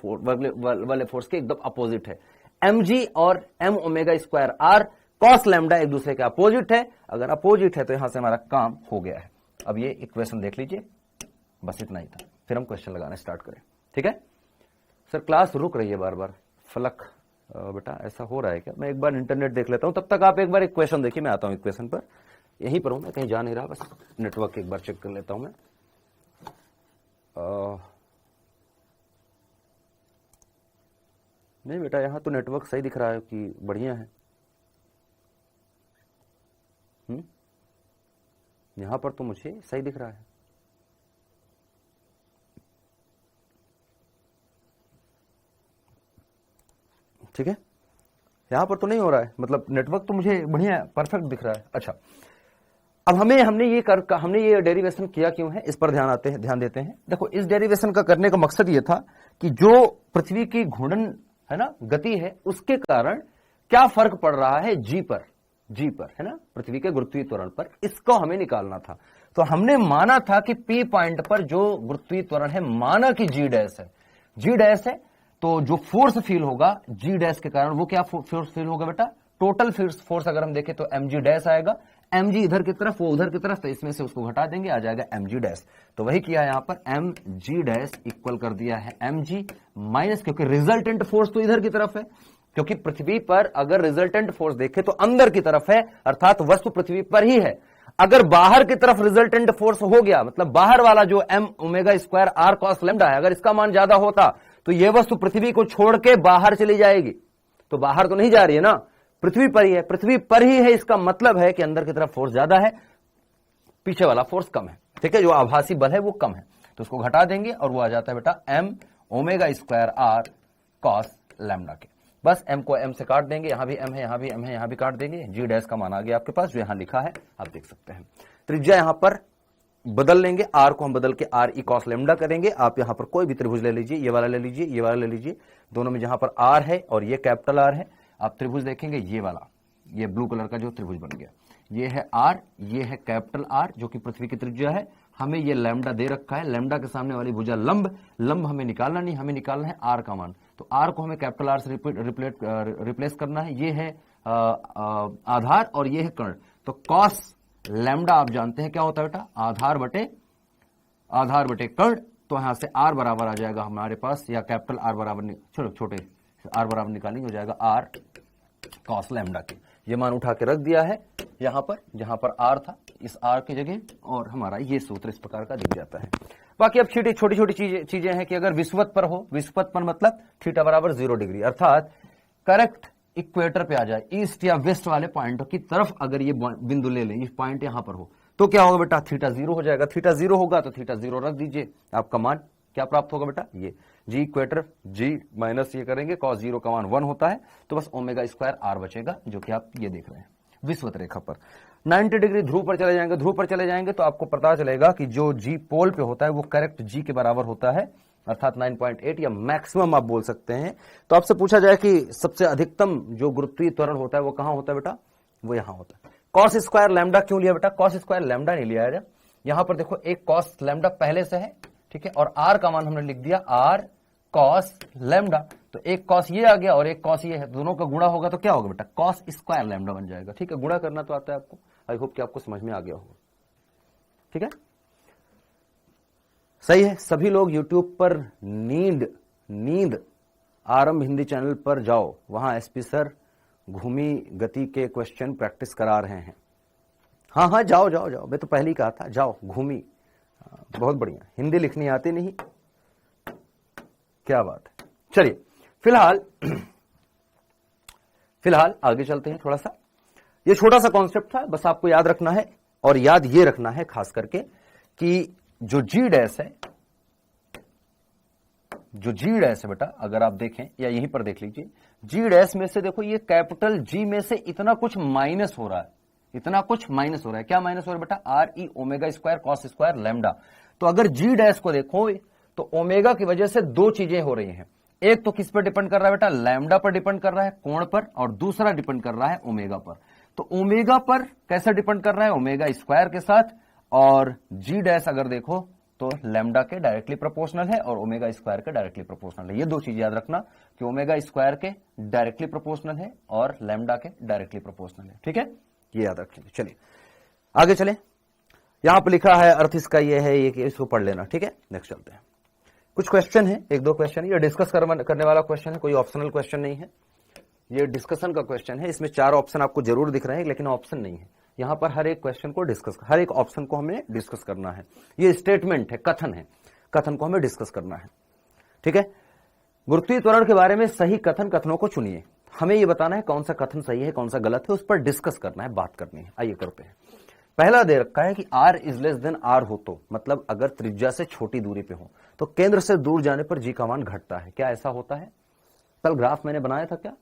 वाले फोर्स के एकदम अपोजिट है। mg और m omega square r cos lambda एक दूसरे के अपोजिट है। अगर अपोजिट है तो यहां से हमारा काम हो गया है। अब ये इक्वेशन देख लीजिए, बस इतना ही था, फिर हम क्वेश्चन लगाना स्टार्ट करें, ठीक है। सर क्लास रुक रही है बार बार, फलक बेटा ऐसा हो रहा है क्या, मैं एक बार इंटरनेट देख लेता हूं, तब तक आप एक बार इक्वेशन देखिए, मैं आता हूं इक्वेशन पर, यहीं पर हूं मैं, कहीं जा नहीं रहा, बस नेटवर्क एक बार चेक कर लेता हूं मैं। नहीं बेटा यहां तो नेटवर्क सही दिख रहा है कि बढ़िया है, यहां पर तो मुझे सही दिख रहा है। ठीक है, यहां पर तो नहीं हो रहा है, मतलब नेटवर्क तो मुझे बढ़िया परफेक्ट दिख रहा है। अच्छा, अब हमने ये डेरिवेशन किया क्यों है, इस पर ध्यान देते हैं। देखो, इस डेरिवेशन का करने का मकसद ये था कि जो पृथ्वी की घूर्णन है ना, गति है, उसके कारण क्या फर्क पड़ रहा है जी पर है ना, पृथ्वी के गुरुत्वीय त्वरण पर, इसको हमें निकालना था। तो हमने माना था कि पी पॉइंट पर जो गुरुत्वीय त्वरण है, माना कि जी डैश है, तो जो फोर्स फील होगा जी डैश के कारण, वो क्या फोर्स फील होगा बेटा, टोटल फोर्स अगर हम देखें तो एम जी डैश आएगा, एम जी इधर की तरफ, वो उधर की तरफ, तो इसमें से उसको घटा देंगे, आ जाएगा एम जी डैश। तो वही किया यहां पर, एम जी डैश इक्वल कर दिया है एम जी माइनस, क्योंकि रिजल्टेंट फोर्स तो इधर की तरफ है, क्योंकि पृथ्वी पर अगर रिजल्टेंट फोर्स देखे तो अंदर की तरफ है, अर्थात वस्तु पृथ्वी पर ही है। अगर बाहर की तरफ रिजल्टेंट फोर्स हो गया, मतलब बाहर वाला जो m omega square r cos lambda है, अगर इसका मान ज्यादा होता तो यह वस्तु पृथ्वी को छोड़ के बाहर चली जाएगी। तो बाहर तो नहीं जा रही है ना, पृथ्वी पर ही है, पृथ्वी पर ही है, इसका मतलब है कि अंदर की तरफ फोर्स ज्यादा है, पीछे वाला फोर्स कम है। ठीक है, जो आभासी बल है वो कम है, तो उसको घटा देंगे और वो आ जाता है बेटा m omega square r cos lambda के। बस एम को एम से काट देंगे, यहां भी एम है, यहां भी एम है, यहां भी काट देंगे, जी डैश का मान आ गया आपके पास, जो यहां लिखा है आप देख सकते हैं। त्रिज्या यहां पर बदल लेंगे, आर को हम बदल के आर ई कॉस लैम्डा करेंगे। आप यहां पर कोई भी त्रिभुज ले लीजिए, ये वाला ले लीजिए, ये वाला ले लीजिए, दोनों में जहां पर आर है और ये कैपिटल आर है, आप त्रिभुज देखेंगे, ये वाला, ये ब्लू कलर का जो त्रिभुज बन गया, ये है आर, ये है कैपिटल आर जो कि पृथ्वी की त्रिज्या है। हमें ये लैम्डा दे रखा है, लैम्डा के सामने वाली भुजा लंब हमें निकालना नहीं, हमें निकालना है आर का मान। तो आर को हमें कैपिटल आर से रिप्लेस करना है। ये है आधार और ये है कर्ण। तो कॉस लैम्डा आप जानते हैं क्या होता है बेटा, आधार बटे कर्ण। तो यहां से आर बराबर आ जाएगा हमारे पास, या कैपिटल आर बराबर, चलो छोटे आर बराबर निकालेंगे, हो जाएगा आर कॉस लैम्डा के। ये मान उठा के रख दिया है यहां पर, जहां पर आर था, इस आर की जगह, और हमारा ये सूत्र इस प्रकार का दिख जाता है। बाकी अब छोटी छोटी चीजें हैं कि अगर विषुवत पर हो, विषुवत पर मतलब थीटा बराबर 0 डिग्री, अर्थात करेक्ट इक्वेटर पे आ जाए, ईस्ट या वेस्ट वाले पॉइंट की तरफ अगर ये बिंदु ले लें, ये पॉइंट यहां पर हो, तो क्या होगा बेटा, थीटा 0 हो जाएगा। थीटा 0 होगा तो थीटा 0 रख दीजिए, आपका मान क्या प्राप्त होगा बेटा, ये जी इक्वेटर, जी माइनस ये करेंगे, कॉस 0 का मान 1 होता है, तो बस ओमेगा स्क्वायर आर बचेगा, जो कि आप ये देख रहे हैं विषुवत रेखा पर। 90 डिग्री ध्रुव पर चले जाएंगे, तो आपको पता चलेगा कि जो जी पोल पे होता है वो करेक्ट जी के बराबर होता है, अर्थात 9.8 या मैक्सिमम आप बोल सकते हैं। तो आपसे पूछा जाए कि सबसे अधिकतम जो गुरुत्वीय त्वरण होता है वो कहां होता है बेटा, वो यहां होता है। कॉस स्क्वायर लैम्डा क्यों लिया बेटा, कॉस स्क्वायर लैम्डा नहीं लिया है, यहां पर देखो एक कॉस लैम्डा पहले से है, ठीक है, और आर का मान हमने लिख दिया आर कॉस लैम्डा। तो एक कॉस ये आ गया और एक कॉस ये है, दोनों का गुणा होगा तो क्या होगा बेटा, कॉस स्क्वायर लैम्डा बन जाएगा। ठीक है, गुणा करना तो आता है आपको, आई होप कि आपको समझ में आ गया होगा। ठीक है, सही है। सभी लोग YouTube पर नींद आरंभ हिंदी चैनल पर जाओ, वहां एसपी सर घूमी गति के क्वेश्चन प्रैक्टिस करा रहे हैं। हाँ, जाओ, मैं तो पहले ही कहा था, जाओ घूमी, बहुत बढ़िया। हिंदी लिखनी आती नहीं, क्या बात है। चलिए फिलहाल आगे चलते हैं थोड़ा सा। ये छोटा सा कॉन्सेप्ट था, बस आपको याद रखना है, और याद ये रखना है खास करके कि जो जी डैश है बेटा, अगर आप देखें या यहीं पर देख लीजिए, जी डैश में से देखो ये कैपिटल जी में से इतना कुछ माइनस हो रहा है, क्या माइनस हो रहा है बेटा, R E omega square cos square lambda. तो अगर जी डैश को देखो तो ओमेगा की वजह से दो चीजें हो रही हैं, एक तो किस पर डिपेंड कर रहा है बेटा, लैम्डा पर डिपेंड कर रहा है, कोण पर, और दूसरा डिपेंड कर रहा है ओमेगा पर। तो ओमेगा पर कैसे डिपेंड कर रहा है, ओमेगा स्क्वायर के साथ, और जी डैश अगर देखो तो लैम्डा के डायरेक्टली प्रोपोर्शनल है और ओमेगा स्क्वायर के डायरेक्टली प्रोपोर्शनल है। ये दो चीज याद रखना कि ओमेगा स्क्वायर के डायरेक्टली प्रोपोर्शनल है और लैम्डा के डायरेक्टली प्रोपोर्शनल है। ठीक है, ये याद रखिए। चलिए आगे चले, यहां पर लिखा है अर्थ इसका ये है, ये इसको पढ़ लेना। ठीक है, नेक्स्ट चलते हैं। कुछ क्वेश्चन है, एक दो क्वेश्चन, ये डिस्कस करने वाला क्वेश्चन है, कोई ऑप्शनल क्वेश्चन नहीं है, ये डिस्कशन का क्वेश्चन है। इसमें 4 ऑप्शन आपको जरूर दिख रहे हैं, लेकिन ऑप्शन नहीं है। यहां पर हर एक क्वेश्चन को हर एक ऑप्शन को हमें डिस्कस करना है। ये स्टेटमेंट है, कथन को हमें डिस्कस करना है। ठीक है, गुरुत्वीय त्वरण के बारे में सही कथनों को चुनिए। हमें ये बताना है कौन सा कथन सही है, कौन सा गलत है, उस पर डिस्कस करना है, बात करनी है। आइए करते हैं। पहला दे रखा है कि r is less than r हो तो, मतलब अगर त्रिज्या से छोटी दूरी पे हो तो केंद्र से दूर जाने पर g का मान घटता है। क्या ऐसा होता है? कल ग्राफ मैंने बनाया था क्या?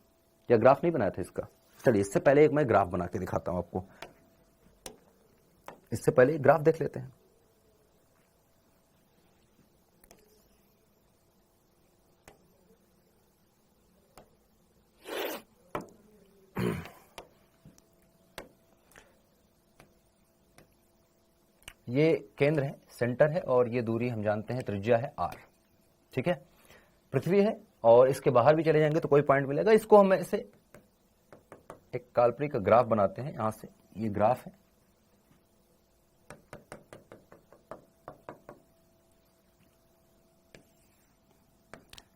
या ग्राफ नहीं बनाया था इसका? चलिए इससे पहले एक मैं ग्राफ बना के दिखाता हूं आपको। इससे पहले ग्राफ देख लेते हैं। ये केंद्र है, सेंटर है, और ये दूरी हम जानते हैं त्रिज्या है r, ठीक है। पृथ्वी है और इसके बाहर भी चले जाएंगे तो कोई पॉइंट मिलेगा। इसको हम ऐसे एक काल्पनिक ग्राफ बनाते हैं। यहां से ये ग्राफ है,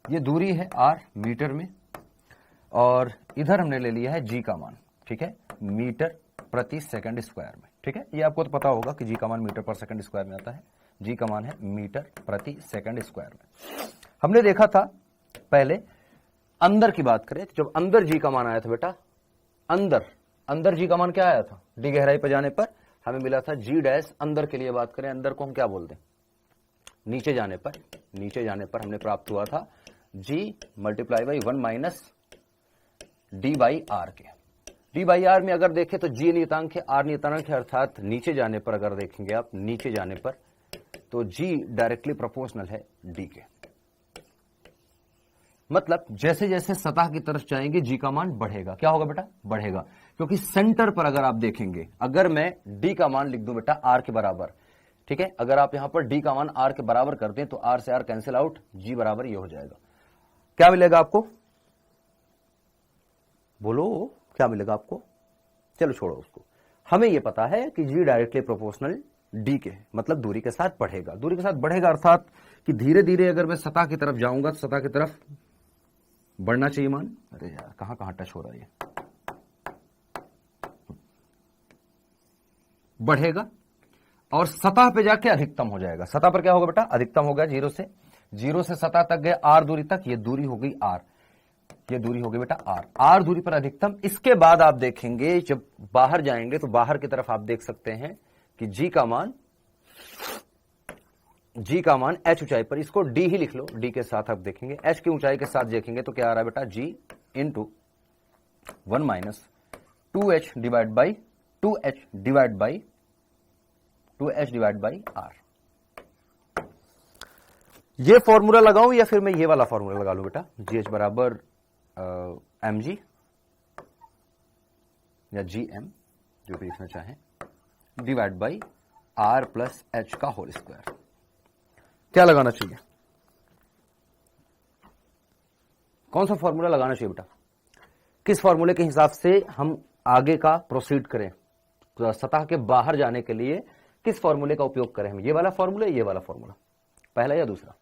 ये दूरी है r मीटर में, और इधर हमने ले लिया है g का मान, ठीक है, मीटर प्रति सेकंड स्क्वायर में, ठीक है। ये आपको तो पता होगा कि g का मान मीटर पर सेकंड स्क्वायर में आता है। g का मान है मीटर प्रति सेकंड स्क्वायर में। हमने देखा था पहले, अंदर की बात करें, जब अंदर g का मान आया था बेटा, अंदर g का मान क्या आया था? d गहराई पर जाने पर हमें मिला था g डैश। अंदर के लिए बात करें, अंदर को हम क्या बोलते हैं? नीचे जाने पर हमने प्राप्त हुआ था g multiply by 1 minus d by r के। डी बाई आर में अगर देखें तो g नियतांक है, r नियतांक है, अर्थात नीचे जाने पर अगर देखेंगे आप, नीचे जाने पर तो g डायरेक्टली प्रोपोर्शनल है d के। मतलब जैसे जैसे सतह की तरफ जाएंगे g का मान बढ़ेगा। क्या होगा बेटा? बढ़ेगा, क्योंकि सेंटर पर अगर आप देखेंगे, अगर मैं d का मान लिख दूं बेटा r के बराबर, ठीक है, अगर आप यहां पर d का मान r के बराबर कर दें तो r से r कैंसिल आउट, g बराबर ये हो जाएगा। क्या मिलेगा आपको? बोलो क्या मिलेगा आपको? चलो छोड़ो उसको, हमें यह पता है कि g डायरेक्टली प्रोपोर्शनल d के, मतलब दूरी के साथ बढ़ेगा। दूरी के साथ बढ़ेगा अर्थात कि धीरे धीरे अगर मैं सतह की तरफ जाऊंगा तो सतह की तरफ बढ़ना चाहिए मान। अरे यार कहां कहां टच हो रहा है, बढ़ेगा और सतह पे जाके अधिकतम हो जाएगा। सतह पर क्या होगा बेटा? अधिकतम हो गया। जीरो से सतह तक गए r दूरी तक, ये दूरी हो गई r, ये दूरी हो गई बेटा r दूरी पर अधिकतम। इसके बाद आप देखेंगे जब बाहर जाएंगे तो बाहर की तरफ आप देख सकते हैं कि g का मान h ऊंचाई पर, इसको d ही लिख लो, d के साथ आप देखेंगे, h की ऊंचाई के साथ देखेंगे तो क्या आ रहा है बेटा? g into 1 minus 2h divide by r। ये फॉर्मूला लगाऊं या फिर मैं ये वाला फॉर्मूला लगा लूं बेटा? GH बराबर mg या gm, जो भी लिखना चाहें, divide by r plus h का होल स्क्वायर। क्या लगाना चाहिए? कौन सा फॉर्मूला लगाना चाहिए बेटा? किस फॉर्मूले के हिसाब से हम आगे का प्रोसीड करें? तो सतह के बाहर जाने के लिए किस फॉर्मूले का उपयोग करें हम? ये वाला फॉर्मूला, ये वाला फॉर्मूला, पहला या दूसरा?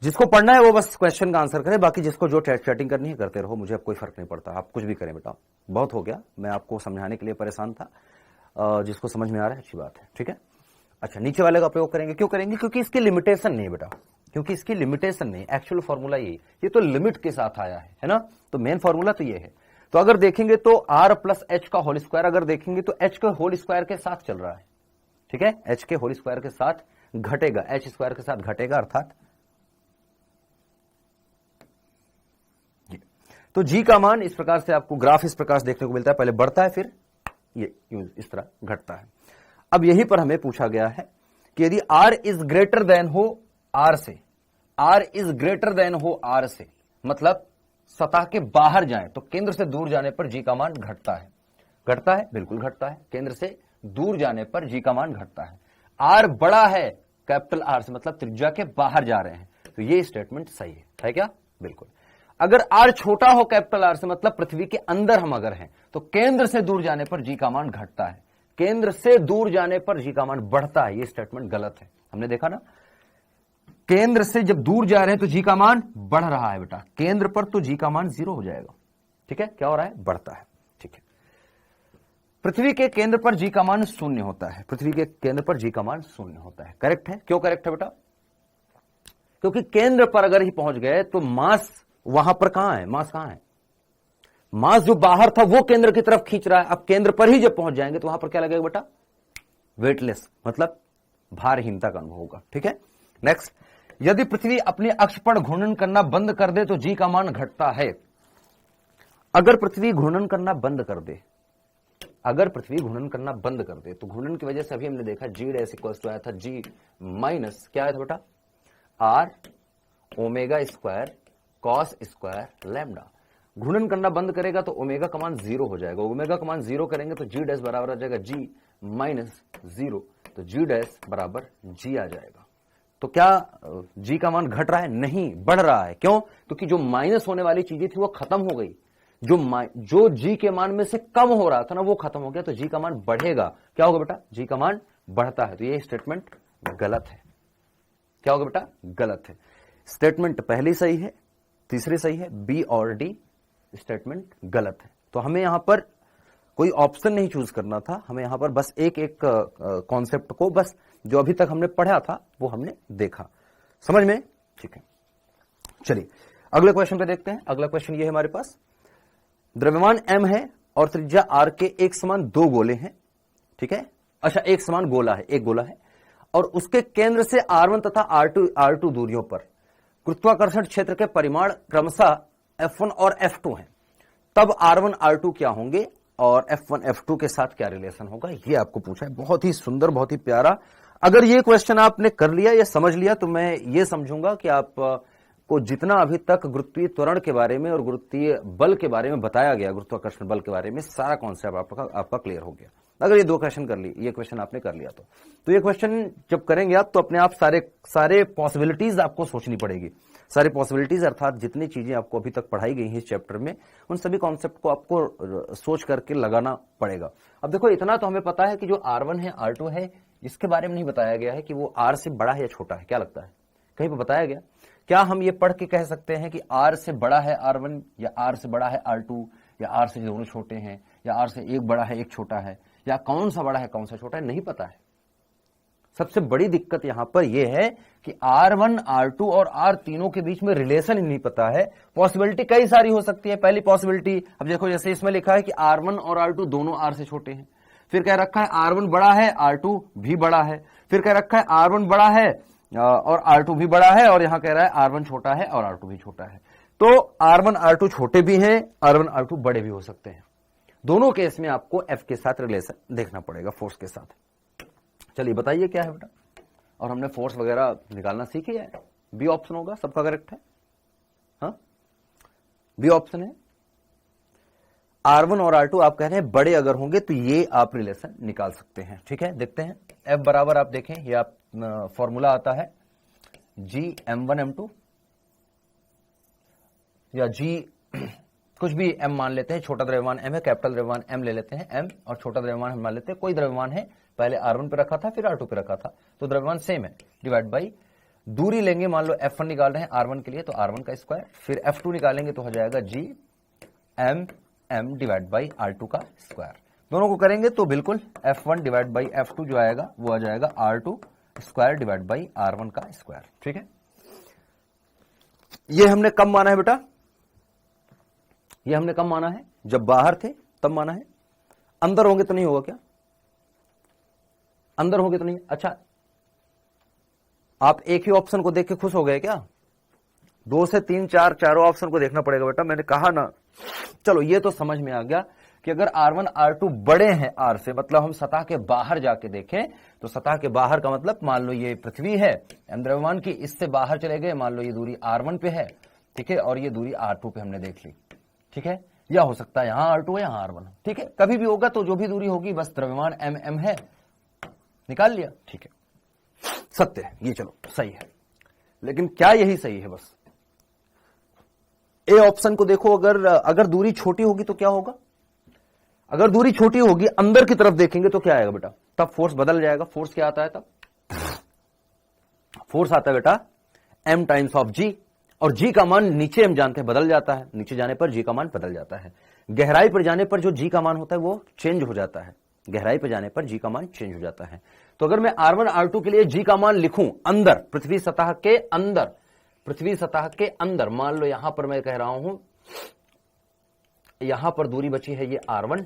जिसको पढ़ना है वो बस क्वेश्चन का आंसर करे, बाकी जिसको जो चैटिंग करनी है करते रहो, मुझे अब कोई फर्क नहीं पड़ता। आप कुछ भी करें बेटा, बहुत हो गया, मैं आपको समझाने के लिए परेशान था। जिसको समझ में आ रहा है अच्छी बात है, ठीक है। अच्छा, नीचे वाले का प्रयोग करेंगे। क्यों करेंगे? क्योंकि इसकी लिमिटेशन नहीं है बेटा, क्योंकि इसकी लिमिटेशन नहीं। एक्चुअल फॉर्मूला ये तो लिमिट के साथ आया है ना, तो मेन फॉर्मूला तो ये है। तो अगर देखेंगे तो r प्लस h का होल स्क्वायर, अगर देखेंगे तो h के होल स्क्वायर के साथ चल रहा है, ठीक है, h के होल स्क्वायर के साथ घटेगा, h स्क्वायर के साथ घटेगा, अर्थात तो g का मान इस प्रकार से आपको ग्राफ इस प्रकार से देखने को मिलता है। पहले बढ़ता है, फिर ये इस तरह घटता है। अब यहीं पर हमें पूछा गया है कि यदि r इज ग्रेटर देन हो r से, r इज ग्रेटर देन हो r से, मतलब सतह के बाहर जाएं तो केंद्र से दूर जाने पर g का मान घटता है। घटता है, बिल्कुल घटता है। केंद्र से दूर जाने पर g का मान घटता है। r बड़ा है कैपिटल R से, मतलब त्रिज्या के बाहर जा रहे हैं, तो ये स्टेटमेंट सही है क्या? बिल्कुल। अगर r छोटा हो कैपिटल R से, मतलब पृथ्वी के अंदर हम अगर हैं, तो केंद्र से दूर जाने पर g का मान घटता है, केंद्र से दूर जाने पर g का मान बढ़ता है। ये स्टेटमेंट गलत है। हमने देखा ना, केंद्र से जब दूर जा रहे हैं तो g का मान बढ़ रहा है बेटा, केंद्र पर तो g का मान 0 हो जाएगा, ठीक है। क्या हो रहा है? बढ़ता है, ठीक है। पृथ्वी के केंद्र पर g का मान 0 होता है, पृथ्वी के केंद्र पर g का मान 0 होता है। करेक्ट है। क्यों करेक्ट है बेटा? क्योंकि केंद्र पर अगर ही पहुंच गए तो मास वहां पर कहां है? मास कहां है? मास जो बाहर था वो केंद्र की तरफ खींच रहा है। अब केंद्र पर ही जब पहुंच जाएंगे तो वहां पर क्या लगेगा बेटा? वेटलेस, मतलब भारहीनता का अनुभव होगा, ठीक है। नेक्स्ट, यदि पृथ्वी अपने अक्ष पर घूर्णन करना बंद कर दे तो जी का मान घटता है। अगर पृथ्वी घूर्णन करना बंद कर दे, अगर पृथ्वी घूर्णन करना बंद कर दे तो घूर्णन की वजह से अभी हमने देखा जी डैश इक्वल टू आया था जी माइनस क्या आया था बेटा, r omega square cos square lambda. घूर्णन करना बंद करेगा तो ओमेगा का मान 0 हो जाएगा, ओमेगा का मान 0 करेंगे तो जी डैश बराबर आ जाएगा जी माइनस 0, तो जी डैश बराबर जी आ जाएगा। तो क्या जी का मान घट रहा है? नहीं, बढ़ रहा है। क्यों? क्योंकि जो माइनस होने वाली चीजें थी वो खत्म हो गई, जो जी के मान में से कम हो रहा था ना वो खत्म हो गया, तो जी का मान बढ़ेगा। क्या होगा बेटा? जी का मान बढ़ता है। तो ये स्टेटमेंट गलत है। क्या होगा बेटा? गलत है। स्टेटमेंट पहली सही है, तीसरी सही है, बी और डी स्टेटमेंट गलत है। तो हमें यहां पर कोई ऑप्शन नहीं चूज करना था, हमें यहां पर बस एक एक कॉन्सेप्ट को, बस जो अभी तक हमने पढ़ा था वो हमने देखा। समझ में? ठीक है, चलिए अगले क्वेश्चन पे देखते हैं। अगला क्वेश्चन ये है हमारे पास, द्रव्यमान m है और त्रिज्या r के एक समान दो गोले हैं। ठीक है, अच्छा एक समान गोला है, एक गोला है और उसके केंद्र से r1 तथा r2 दूरियों पर गुरुत्वाकर्षण क्षेत्र के परिमाण क्रमशः F1 और F2 हैं। तब R1 R2 क्या होंगे और F1 F2 के साथ क्या रिलेशन होगा, ये आपको पूछा है। बहुत ही सुंदर, बहुत ही प्यारा। अगर ये क्वेश्चन आपने कर लिया या समझ लिया तो मैं ये समझूंगा कि आप को जितना अभी तक गुरुत्वीय त्वरण के बारे में और गुरुत्वीय बल के बारे में बताया गया, गुरुत्वाकर्षण बल के बारे में सारा कॉन्सेप्ट आपका क्लियर हो गया। अगर ये दो क्वेश्चन कर ली, ये क्वेश्चन आपने कर लिया तो ये क्वेश्चन जब करेंगे आप तो अपने आप सारे पॉसिबिलिटीज आपको सोचनी पड़ेगी। सारी पॉसिबिलिटीज अर्थात जितनी चीजें आपको अभी तक पढ़ाई गई हैं इस चैप्टर में, उन सभी कॉन्सेप्ट को आपको सोच करके लगाना पड़ेगा। अब देखो इतना तो हमें पता है कि जो R1 है R2 है, इसके बारे में नहीं बताया गया है कि वो R से बड़ा है या छोटा है। क्या लगता है, कहीं पर बताया गया? क्या हम ये पढ़ के कह सकते हैं कि R से बड़ा है R1 या R से बड़ा है R2 या R से दोनों छोटे हैं या R से एक बड़ा है एक छोटा है, या कौन सा बड़ा है कौन सा छोटा है? नहीं पता है। सबसे बड़ी दिक्कत यहां पर यह है कि R1 R2 और R तीनों के बीच में रिलेशन ही नहीं पता है। पॉसिबिलिटी कई सारी हो सकती है। पहली पॉसिबिलिटी, अब देखो जैसे इसमें लिखा है कि R1 और R2 दोनों R से छोटे हैं, फिर कह रखा है R1 बड़ा है R2 भी बड़ा है, फिर कह रखा है R1 बड़ा है और R2 भी बड़ा है, और यहां कह रहा है R1 छोटा है और R2 भी छोटा है। तो R1 R2 छोटे भी हैं, R1 R2 बड़े भी हो सकते हैं। दोनों केस में आपको F के साथ रिलेशन देखना पड़ेगा, फोर्स के साथ। चलिए बताइए क्या है बेटा, और हमने फोर्स वगैरह निकालना सीख लिया है। बी ऑप्शन होगा, सबका करेक्ट है। हाँ, बी ऑप्शन है। R1 और R2 आप कह रहे हैं बड़े अगर होंगे तो ये आप रिलेशन निकाल सकते हैं। ठीक है, देखते हैं। F बराबर आप देखें, ये आप फॉर्मूला आता है G M1 M2 या G कुछ भी M मान लेते हैं। छोटा द्रव्यमान M है, कैपिटल द्रव्यमान M ले लेते हैं M, और छोटा द्रव्यमान हम मान लेते हैं कोई द्रव्यमान है, पहले R1 पे रखा था फिर R2 पे रखा था, तो द्रव्यमान सेम है, डिवाइड बाई दूरी लेंगे। मान लो F1 निकाल रहे हैं R1 के लिए तो R1 का स्क्वायर, फिर F2 निकालेंगे तो हो जाएगा G M divide by R2 का स्क्वायर। दोनों को करेंगे तो बिल्कुल F1 डिवाइड बाई F2 जो आएगा वो आ जाएगा R2 square divide by R1 का स्क्वायर। ठीक है, ये हमने कब माना है बेटा? ये हमने कब माना है? जब बाहर थे तब माना है। अंदर होंगे तो नहीं होगा क्या? अंदर होंगे तो नहीं। अच्छा, आप एक ही ऑप्शन को देख के खुश हो गए क्या? 2 से 3 4 चारों ऑप्शन को देखना पड़ेगा बेटा, मैंने कहा ना। चलो ये तो समझ में आ गया कि अगर R1 R2 बड़े हैं R से, मतलब हम सतह के बाहर जाके देखें तो सतह के बाहर का मतलब मान लो ये पृथ्वी है, द्रव्यमान की, इससे बाहर चले गए, मान लो ये दूरी R1 पे है, ठीक है, और ये दूरी R2 पे हमने देख ली। ठीक है, या हो सकता है यहां R2 है यहां R1, ठीक है, कभी भी होगा। तो जो भी दूरी होगी बस द्रव्यमान M है, निकाल लिया। ठीक है, सत्य है ये, चलो सही है। लेकिन क्या यही सही है? बस ए ऑप्शन को देखो, अगर दूरी छोटी होगी तो क्या होगा? अगर दूरी छोटी होगी, अंदर की तरफ देखेंगे तो क्या आएगा बेटा? तब फोर्स बदल जाएगा। फोर्स क्या आता है तब? फोर्स आता है बेटा M टाइम्स ऑफ G, और G का मान नीचे हम जानते हैं बदल जाता है, नीचे जाने पर G का मान बदल जाता है। गहराई पर जाने पर जो G का मान होता है वो चेंज हो जाता है, गहराई पर जाने पर G का मान चेंज हो जाता है। तो अगर मैं R1 R2 के लिए G का मान लिखूं अंदर, पृथ्वी सतह के अंदर, पृथ्वी सतह के अंदर, मान लो यहां पर मैं कह रहा हूं, यहां पर दूरी बची है ये R1,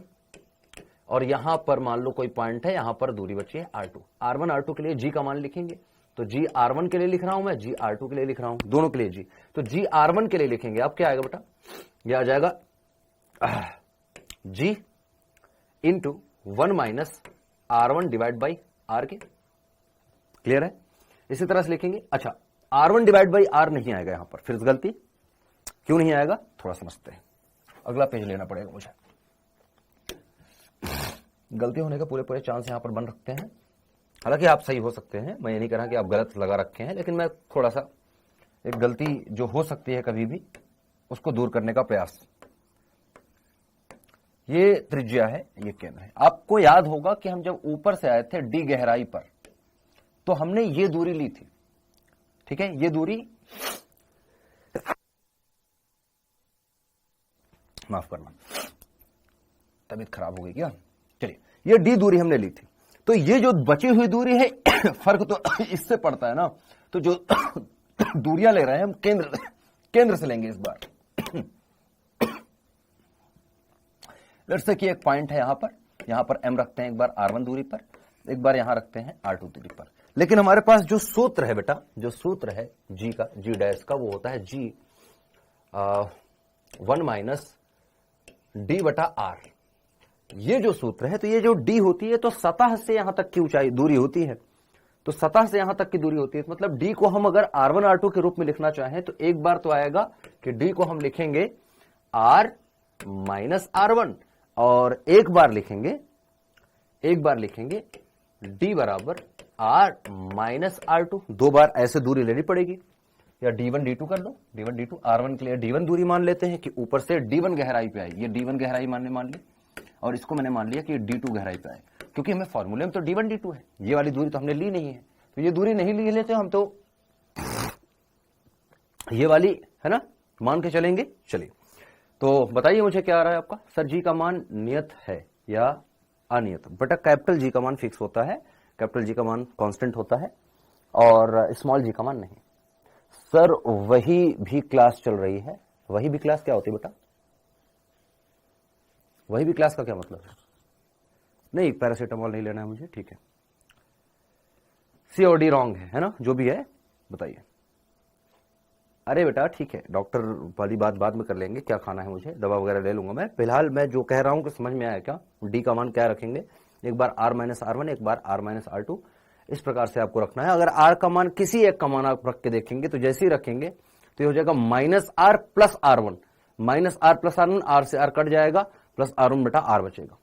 और यहां पर मान लो कोई पॉइंट है, यहां पर दूरी बची है R2। R1 R2 के लिए G का मान लिखेंगे तो GR1 के लिए लिख रहा हूं मैं, GR2 के लिए लिख रहा हूं, दोनों के लिए जी। तो GR1 के लिए लिखेंगे अब क्या आएगा बेटा, यह आ जाएगा G into 1 minus R1 divide by R के। क्लियर है? इसी तरह से लिखेंगे। अच्छा, R1 डिवाइड बाई R नहीं आएगा यहां पर, फिर गलती क्यों नहीं आएगा थोड़ा समझते हैं। अगला पेज लेना पड़ेगा मुझे, गलती होने का पूरे पूरे चांस यहां पर बन रखते हैं। हालांकि आप सही हो सकते हैं, मैं ये नहीं कह रहा कि आप गलत लगा रखे हैं, लेकिन मैं थोड़ा सा एक गलती जो हो सकती है कभी भी उसको दूर करने का प्रयास। ये त्रिज्या है, ये केंद्र है। आपको याद होगा कि हम जब ऊपर से आए थे डी गहराई पर, तो हमने ये दूरी ली थी, ठीक है, ये दूरी, माफ करना तबीयत खराब हो गई क्या, चलिए, ये डी दूरी हमने ली थी। तो ये जो बची हुई दूरी है फर्क तो इससे पड़ता है ना, तो जो दूरियां ले रहे हैं हम केंद्र से लेंगे इस बार। लेट्स से कि एक पॉइंट है यहां पर m रखते हैं एक बार R1 दूरी पर, एक बार यहां रखते हैं R2 दूरी पर। लेकिन हमारे पास जो सूत्र है बेटा, जो सूत्र है G का, G डैश का, वो होता है G 1 माइनस D बटा R। ये जो सूत्र है, तो ये जो D होती है तो सतह से यहां तक की ऊंचाई दूरी होती है, तो सतह से यहां तक की दूरी होती है, तो मतलब D को हम अगर R1 R2 के रूप में लिखना चाहें तो एक बार तो आएगा कि D को हम लिखेंगे R माइनस R1, और एक बार लिखेंगे D बराबर R माइनस R2। दो बार ऐसे दूरी लेनी पड़ेगी, या D1 D2 कर लो, D1 D2। R1 के लिए D1 दूरी मान लेते हैं कि ऊपर से D1 गहराई पे आई, ये D1 गहराई मान ली, और इसको मैंने मान लिया कि D2 गहराई पे आए, क्योंकि हमें फॉर्मूले में तो D1 D2 है, ये वाली दूरी तो हमने ली नहीं है, तो ये दूरी नहीं ली लेते हम, तो ये वाली है ना मान के चलेंगे। चलिए, तो बताइए मुझे क्या आ रहा है आपका, सर जी का मान नियत है या अनियत? बेटा कैपिटल जी का मान फिक्स होता है, कैपिटल जी का मान कांस्टेंट होता है, और स्मॉल जी का मान नहीं। सर वही भी क्लास चल रही है, वही भी क्लास क्या होती है बेटा, वही भी क्लास का क्या मतलब है? नहीं, पैरासीटामोल नहीं लेना है मुझे, ठीक है। सी और डी रॉन्ग है ना, जो भी है बताइए। अरे बेटा ठीक है, डॉक्टर वाली बात बाद में कर लेंगे, क्या खाना है मुझे, दवा वगैरह ले लूंगा मैं। फिलहाल मैं जो कह रहा हूं कि समझ में आया क्या, डी का मान क्या रखेंगे, एक बार R माइनस R1, एक बार R माइनस R2, इस प्रकार से आपको रखना है। अगर R का मान किसी एक का मान आप रख के देखेंगे तो जैसे ही रखेंगे तो ये हो जाएगा minus R plus R1, minus R plus R1, R से R कट जाएगा, प्लस R1 बेटा R बचेगा।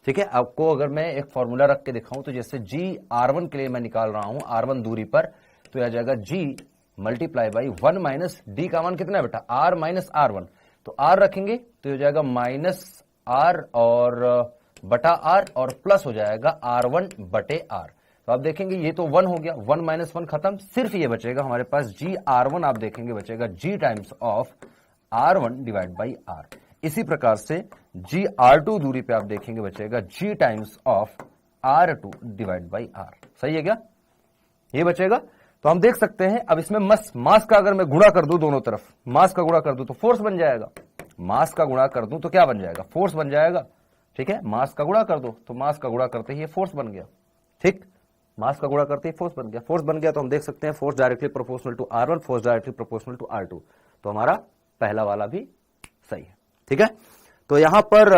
ठीक है, आपको अगर मैं एक फॉर्मूला रख के दिखाऊं तो जैसे GR1 के लिए मैं निकाल रहा हूं R1 दूरी पर, तो यह जाएगा G multiply by 1 minus D का मान कितना है बेटा, R माइनस R1, तो R रखेंगे तो हो जाएगा माइनस R और बटा R, और प्लस हो जाएगा R1 बटे R। तो आप देखेंगे ये तो 1 हो गया, 1 माइनस 1 खत्म, सिर्फ ये बचेगा हमारे पास GR1, आप देखेंगे बचेगा G times of R1 divide by R। इसी प्रकार से GR2 दूरी पे आप देखेंगे बचेगा G times of R2 divide by R। सही है क्या, ये बचेगा। तो हम देख सकते हैं, अब इसमें मास का अगर मैं गुणा कर दूं, दोनों तरफ मास का गुणा कर दूं तो फोर्स बन जाएगा, मास का गुणा कर दूं तो क्या बन जाएगा, फोर्स बन जाएगा। ठीक है, मास का गुणा कर दो तो मास का गुणा करते ही ये फोर्स बन गया। ठीक, मास का गुणा करते ही फोर्स बन गया, फोर्स बन गया तो हम देख सकते हैं force directly proportional to R1, force directly proportional to R2, तो हमारा पहला वाला भी सही है। ठीक है, तो यहां पर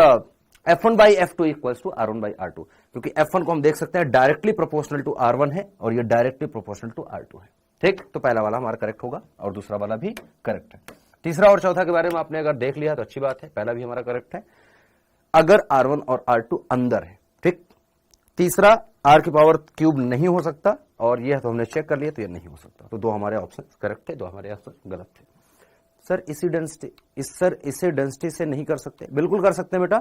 F1 by F2 equals to R1 by R2, क्योंकि F1 को हम देख सकते हैं डायरेक्टली प्रोपोर्शनल टू R1 है और ये डायरेक्टली प्रोपोर्शनल टू R2 है। ठीक, तो पहला वाला हमारा करेक्ट होगा और दूसरा वाला भी करेक्ट है। तीसरा और चौथा के बारे में आपने अगर देख लिया तो अच्छी बात है, पहला भी हमारा करेक्ट है अगर R1 और R2 अंदर है। ठीक, तीसरा R की पावर क्यूब नहीं हो सकता, और ये तो हमने चेक कर लिया तो ये नहीं हो सकता, तो दो हमारे ऑप्शन करेक्ट थे, दो हमारे ऑप्शन गलत थे। सर इसे डेंसिटी से नहीं कर सकते? बिल्कुल कर सकते हैं बेटा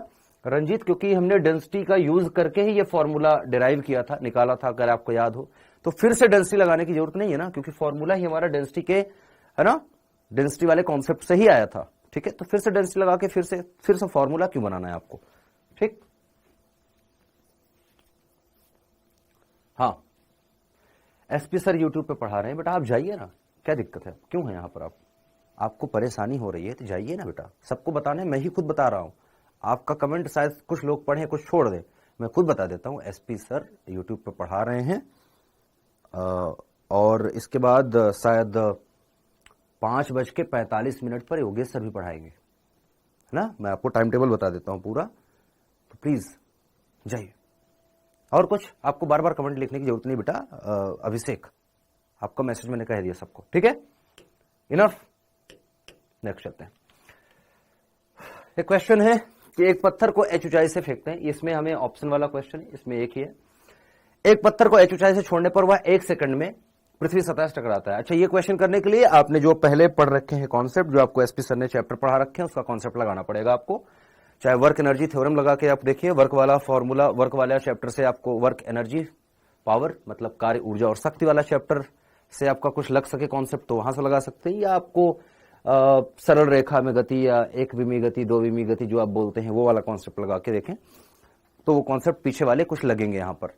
रंजीत, क्योंकि हमने डेंसिटी का यूज करके ही ये फॉर्मूला डिराइव किया था, निकाला था, अगर आपको याद हो तो फिर से डेंसिटी लगाने की जरूरत नहीं है ना, क्योंकि फॉर्मूला ही हमारा डेंसिटी के है ना, डेंसिटी वाले कॉन्सेप्ट से ही आया था। ठीक है, तो फिर से डेंसिटी लगा के फिर से फॉर्मूला क्यों बनाना है आपको। ठीक, हाँ एसपी सर यूट्यूब पे पढ़ा रहे हैं बेटा, आप जाइए ना, क्या दिक्कत है, क्यों है यहाँ पर आपको परेशानी हो रही है तो जाइए ना बेटा, सबको बताने मैं ही खुद बता रहा हूँ। आपका कमेंट शायद कुछ लोग पढ़े कुछ छोड़ दे, मैं खुद बता देता हूँ, एसपी सर यूट्यूब पे पढ़ा रहे हैं, और इसके बाद शायद 5:45 पर योगेश सर भी पढ़ाएंगे, है ना। मैं आपको टाइम टेबल बता देता हूं पूरा, तो प्लीज जाइए। और कुछ आपको बार बार कमेंट लिखने की जरूरत नहीं बेटा। अभिषेक, आपका मैसेज मैंने कह दिया सबको, ठीक है, इनफ। नेक्स्ट चलते हैं। एक क्वेश्चन है कि एक पत्थर को h ऊंचाई से फेंकते हैं। इसमें हमें ऑप्शन वाला क्वेश्चन है, इसमें एक ही है। एक पत्थर को h ऊंचाई से छोड़ने पर वह 1 सेकंड में पृथ्वी सतह से टकराता है। अच्छा, ये क्वेश्चन करने के लिए आपने जो पहले पढ़ रखे हैं कॉन्सेप्ट, जो आपको एसपी सर ने चैप्टर पढ़ा रखे हैं, उसका कॉन्सेप्ट लगाना पड़ेगा आपको। चाहे वर्क एनर्जी थ्योरम लगा के आप देखिए, वर्क वाला फॉर्मूला, वर्क वाला चैप्टर से आपको वर्क एनर्जी पावर मतलब कार्य ऊर्जा और शक्ति वाला चैप्टर से आपका कुछ लग सके कॉन्सेप्ट, तो वहां से लगा सकते हैं। या आपको सरल रेखा में गति या एक विमी गति, दो विमी गति जो आप बोलते हैं, वो वाला कॉन्सेप्ट लगा के देखें, तो वो कॉन्सेप्ट पीछे वाले कुछ लगेंगे यहां पर।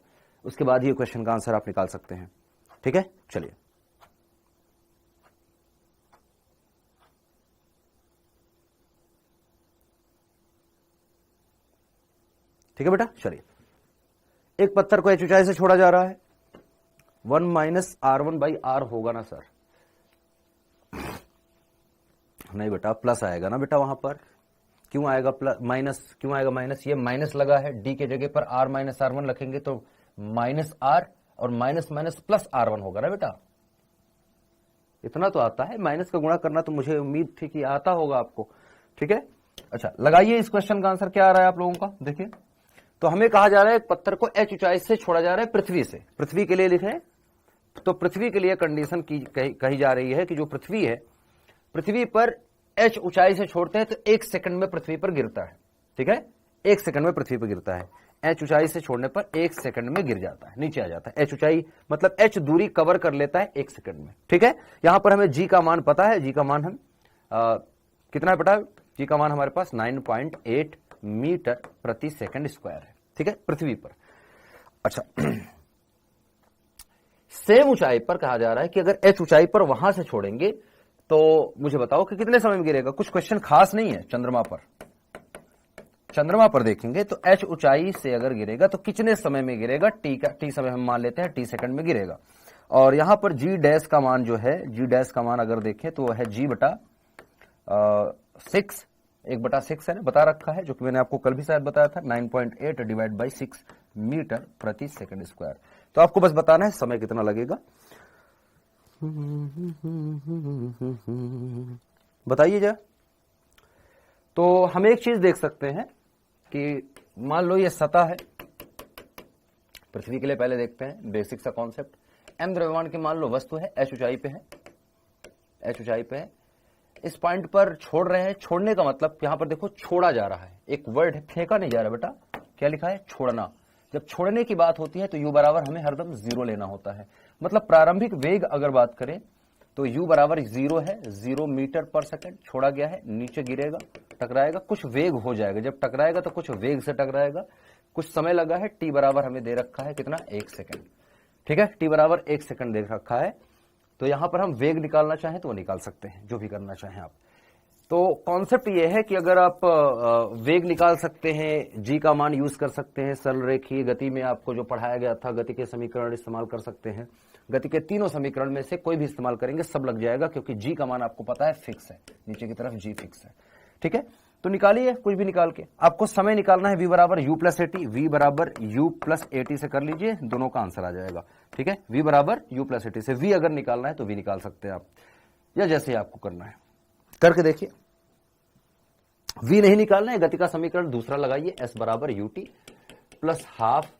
उसके बाद ये क्वेश्चन का आंसर आप निकाल सकते हैं, ठीक है। चलिए, ठीक है बेटा। चलिए, एक पत्थर को h ऊंचाई से छोड़ा जा रहा है, 1 - R1/R होगा ना सर? नहीं बेटा, प्लस आएगा ना बेटा वहां पर। क्यों आएगा प्लस? माइनस क्यों आएगा माइनस? ये माइनस लगा है, डी के जगह पर R - R1 रखेंगे तो -R और माइनस माइनस प्लस R1 होगा ना बेटा। इतना तो आता है, माइनस का गुणा करना तो मुझे उम्मीद थी कि आता होगा आपको, ठीक है। अच्छा, लगाइए इस क्वेश्चन का आंसर क्या आ रहा है आप लोगों का, देखिए। तो हमें कहा जा रहा है एक पत्थर को h ऊंचाई से छोड़ा जा रहा है पृथ्वी से। पृथ्वी के लिए लिखें तो पृथ्वी के लिए कंडीशन कही जा रही है कि जो पृथ्वी है, पृथ्वी पर h ऊंचाई से छोड़ते हैं तो 1 सेकंड में पृथ्वी पर गिरता है, ठीक है। 1 सेकंड में पृथ्वी पर गिरता है। h ऊंचाई से छोड़ने पर 1 सेकंड में गिर जाता है, नीचे आ जाता है। h ऊंचाई मतलब h दूरी कवर कर लेता है 1 सेकंड में, ठीक है। यहां पर हमें g का मान पता है। g का मान हम कितना है बेटा? g का मान हमारे पास 9.8 मीटर प्रति सेकंड स्क्वायर है, ठीक है, पृथ्वी पर। अच्छा, सेम ऊंचाई पर कहा जा रहा है कि अगर h ऊंचाई पर वहां से छोड़ेंगे तो मुझे बताओ कि कितने समय में गिरेगा। कुछ क्वेश्चन खास नहीं है। चंद्रमा पर देखेंगे तो h ऊंचाई से अगर गिरेगा तो कितने समय में गिरेगा? टी समय हम मान लेते हैं, टी सेकंड में गिरेगा। और यहां पर g डैश का मान जो है, g डैश का मान अगर देखें तो वह है g बटा 6, 1/6 है ना, बता रखा है, जो कि मैंने आपको कल भी शायद बताया था, 9.8 / 6 मीटर प्रति सेकंड स्क्वायर। तो आपको बस बताना है समय कितना लगेगा, बताइए जरा। तो हम एक चीज देख सकते हैं कि मान लो ये सतह है पृथ्वी के लिए। पहले देखते हैं बेसिक सा कॉन्सेप्ट। m द्रव्यमान की मान लो वस्तु है, h ऊंचाई पे है, h ऊंचाई पे है, इस पॉइंट पर छोड़ रहे हैं। छोड़ने का मतलब यहां पर देखो, छोड़ा जा रहा है, एक वर्ड है, फेंका नहीं जा रहा बेटा। क्या लिखा है? छोड़ना। जब छोड़ने की बात होती है तो u बराबर हमें हरदम 0 लेना होता है। मतलब प्रारंभिक वेग अगर बात करें तो u बराबर 0 है, 0 मीटर पर सेकंड। छोड़ा गया है, नीचे गिरेगा, टकराएगा, कुछ वेग हो जाएगा। जब टकराएगा तो कुछ वेग से टकराएगा, कुछ समय लगा है। t बराबर हमें दे रखा है कितना? 1 सेकंड, ठीक है। t बराबर 1 सेकंड दे रखा है। तो यहां पर हम वेग निकालना चाहें तो वो निकाल सकते हैं, जो भी करना चाहें आप। तो कॉन्सेप्ट ये है कि अगर आप वेग निकाल सकते हैं, जी का मान यूज कर सकते हैं। सरल रेखीय गति में आपको जो पढ़ाया गया था, गति के समीकरण इस्तेमाल कर सकते हैं। गति के तीनों समीकरण में से कोई भी इस्तेमाल करेंगे, सब लग जाएगा, क्योंकि जी का मान आपको पता है फिक्स है, नीचे की तरफ जी फिक्स है, ठीक है। तो निकालिए कुछ भी निकाल के। आपको समय निकालना है, v बराबर u प्लस एटी, v बराबर u प्लस एटी से कर लीजिए, दोनों का आंसर आ जाएगा, ठीक है। v बराबर u प्लस एटी से v अगर निकालना है तो v निकाल सकते हैं आप, या जैसे आपको करना है करके देखिए। v नहीं निकालना है, गति का समीकरण दूसरा लगाइए, s बराबर ut plus half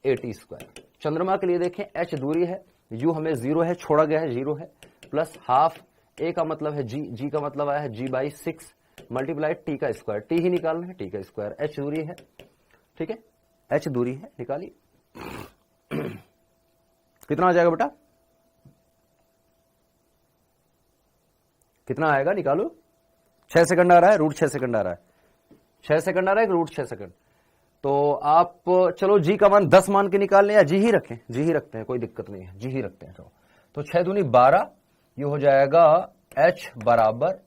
eighty square. चंद्रमा के लिए देखें, h दूरी है, u हमें 0 है, छोड़ा गया है 0 है, प्लस हाफ a का मतलब है g का मतलब आया है g/6 मल्टीप्लाई टी का स्क्वायर। टी ही निकालना है, टी का स्क्वायर। h दूरी है, ठीक है, h दूरी है, निकालिए। कितना आ जाएगा बेटा? कितना आएगा निकालो। 6 सेकंड आ रहा है, √6 सेकंड आ रहा है, 6 सेकंड आ रहा है कि √6 सेकंड। तो आप चलो जी का मान 10 मान के निकाल लें, या जी ही रखें, जी ही रखते हैं, कोई दिक्कत नहीं है, जी ही रखते हैं। तो 6 दूनी 12, ये हो जाएगा h बराबर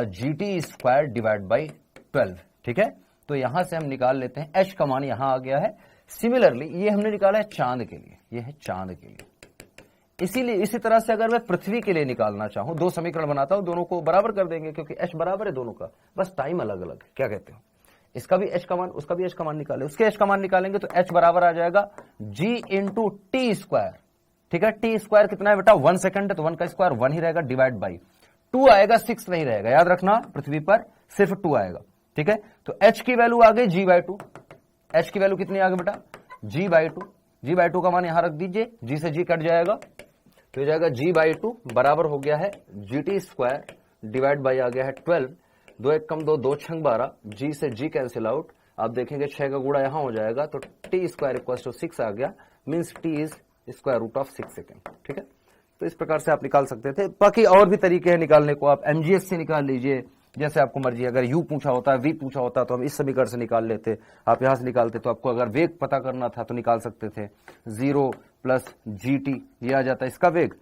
GT स्क्वायर डिवाइड बाई 12, ठीक है। तो यहां से हम निकाल लेते हैं, h का मान यहां आ गया है। सिमिलरली ये हमने निकाला है चांद के लिए, ये है चांद के लिए, इसीलिए इसी तरह से अगर मैं पृथ्वी के लिए निकालना चाहूं, दो समीकरण बनाता हूं, दोनों को बराबर कर देंगे क्योंकि H बराबर है दोनों का, बस टाइम अलग अलग है। क्या कहते हो? इसका भी H का मान, उसका भी H का मान निकाले, उसके H का मान निकालेंगे तो H बराबर आ जाएगा G इंटू टी स्क्वायर। ठीक है, टी स्क्वायर कितना है बेटा? 1 सेकंड है तो 1 का स्क्वायर 1 ही रहेगा, डिवाइड बाई 2 आएगा, 6 नहीं रहेगा। याद रखना पृथ्वी पर सिर्फ 2 आएगा। ठीक है, तो H की वैल्यू आ गई G/2। H की वैल्यू कितनी आ गई बेटा? G/2। G/2 का मान यहां रख दीजिए, G से G कट जाएगा तो हो जाएगा G/2 बराबर हो गया है GT स्क्वायर डिवाइड बाई आ गया है 12। 2 1 कम 2, 2 6 12, G से G कैंसिल आउट। आप देखेंगे 6 का गुणा यहां हो जाएगा तो टी स्क्वायर इक्वल टू 6 आ गया, means t is square root of 6 second. ठीक है, तो इस प्रकार से आप निकाल सकते थे। बाकी और भी तरीके हैं निकालने को, आप MGS से निकाल लीजिए, जैसे आपको मर्जी। अगर U पूछा होता, V पूछा होता तो हम इस समीकरण से निकाल लेते, आप यहां से निकालते। तो आपको अगर वेग पता करना था तो निकाल सकते थे, 0 प्लस GT ये आ जाता है इसका वेग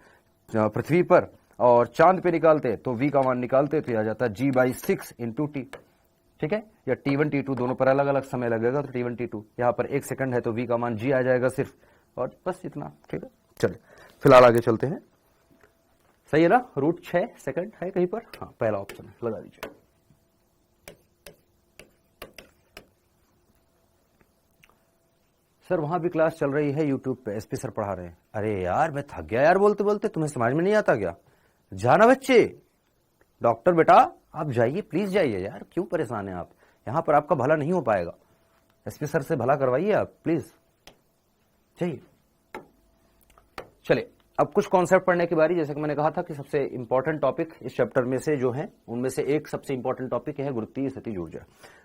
पृथ्वी पर, और चांद पे निकालते तो V का मान निकालते तो ये आ जाता G/6 इंटू टी। ठीक है, या T1 T2 दोनों पर अलग अलग समय लगेगा तो T1 T2 यहाँ पर 1 सेकंड है तो V का मान G आ जाएगा सिर्फ, और बस इतना। ठीक है, चलिए फिलहाल आगे चलते हैं। सही है ना? रूट 6 सेकंड है कहीं पर? हाँ, पहला ऑप्शन है, लगा दीजिए। सर वहां भी क्लास चल रही है यूट्यूब पे, SP सर पढ़ा रहे हैं। अरे यार मैं थक गया यार बोलते बोलते, तुम्हें समझ में नहीं आता क्या? जाना बच्चे, डॉक्टर बेटा आप जाइए, प्लीज जाइए यार, क्यों परेशान है आप? यहां पर आपका भला नहीं हो पाएगा, SP सर से भला करवाइए आप प्लीज, जाइए। चलिए अब कुछ कॉन्सेप्ट पढ़ने की बारी। जैसे कि मैंने कहा था कि सबसे इंपॉर्टेंट टॉपिक इस चैप्टर में से जो है, उनमें से एक सबसे इंपॉर्टेंट टॉपिक है गुरुत्वीय स्थितिज ऊर्जा।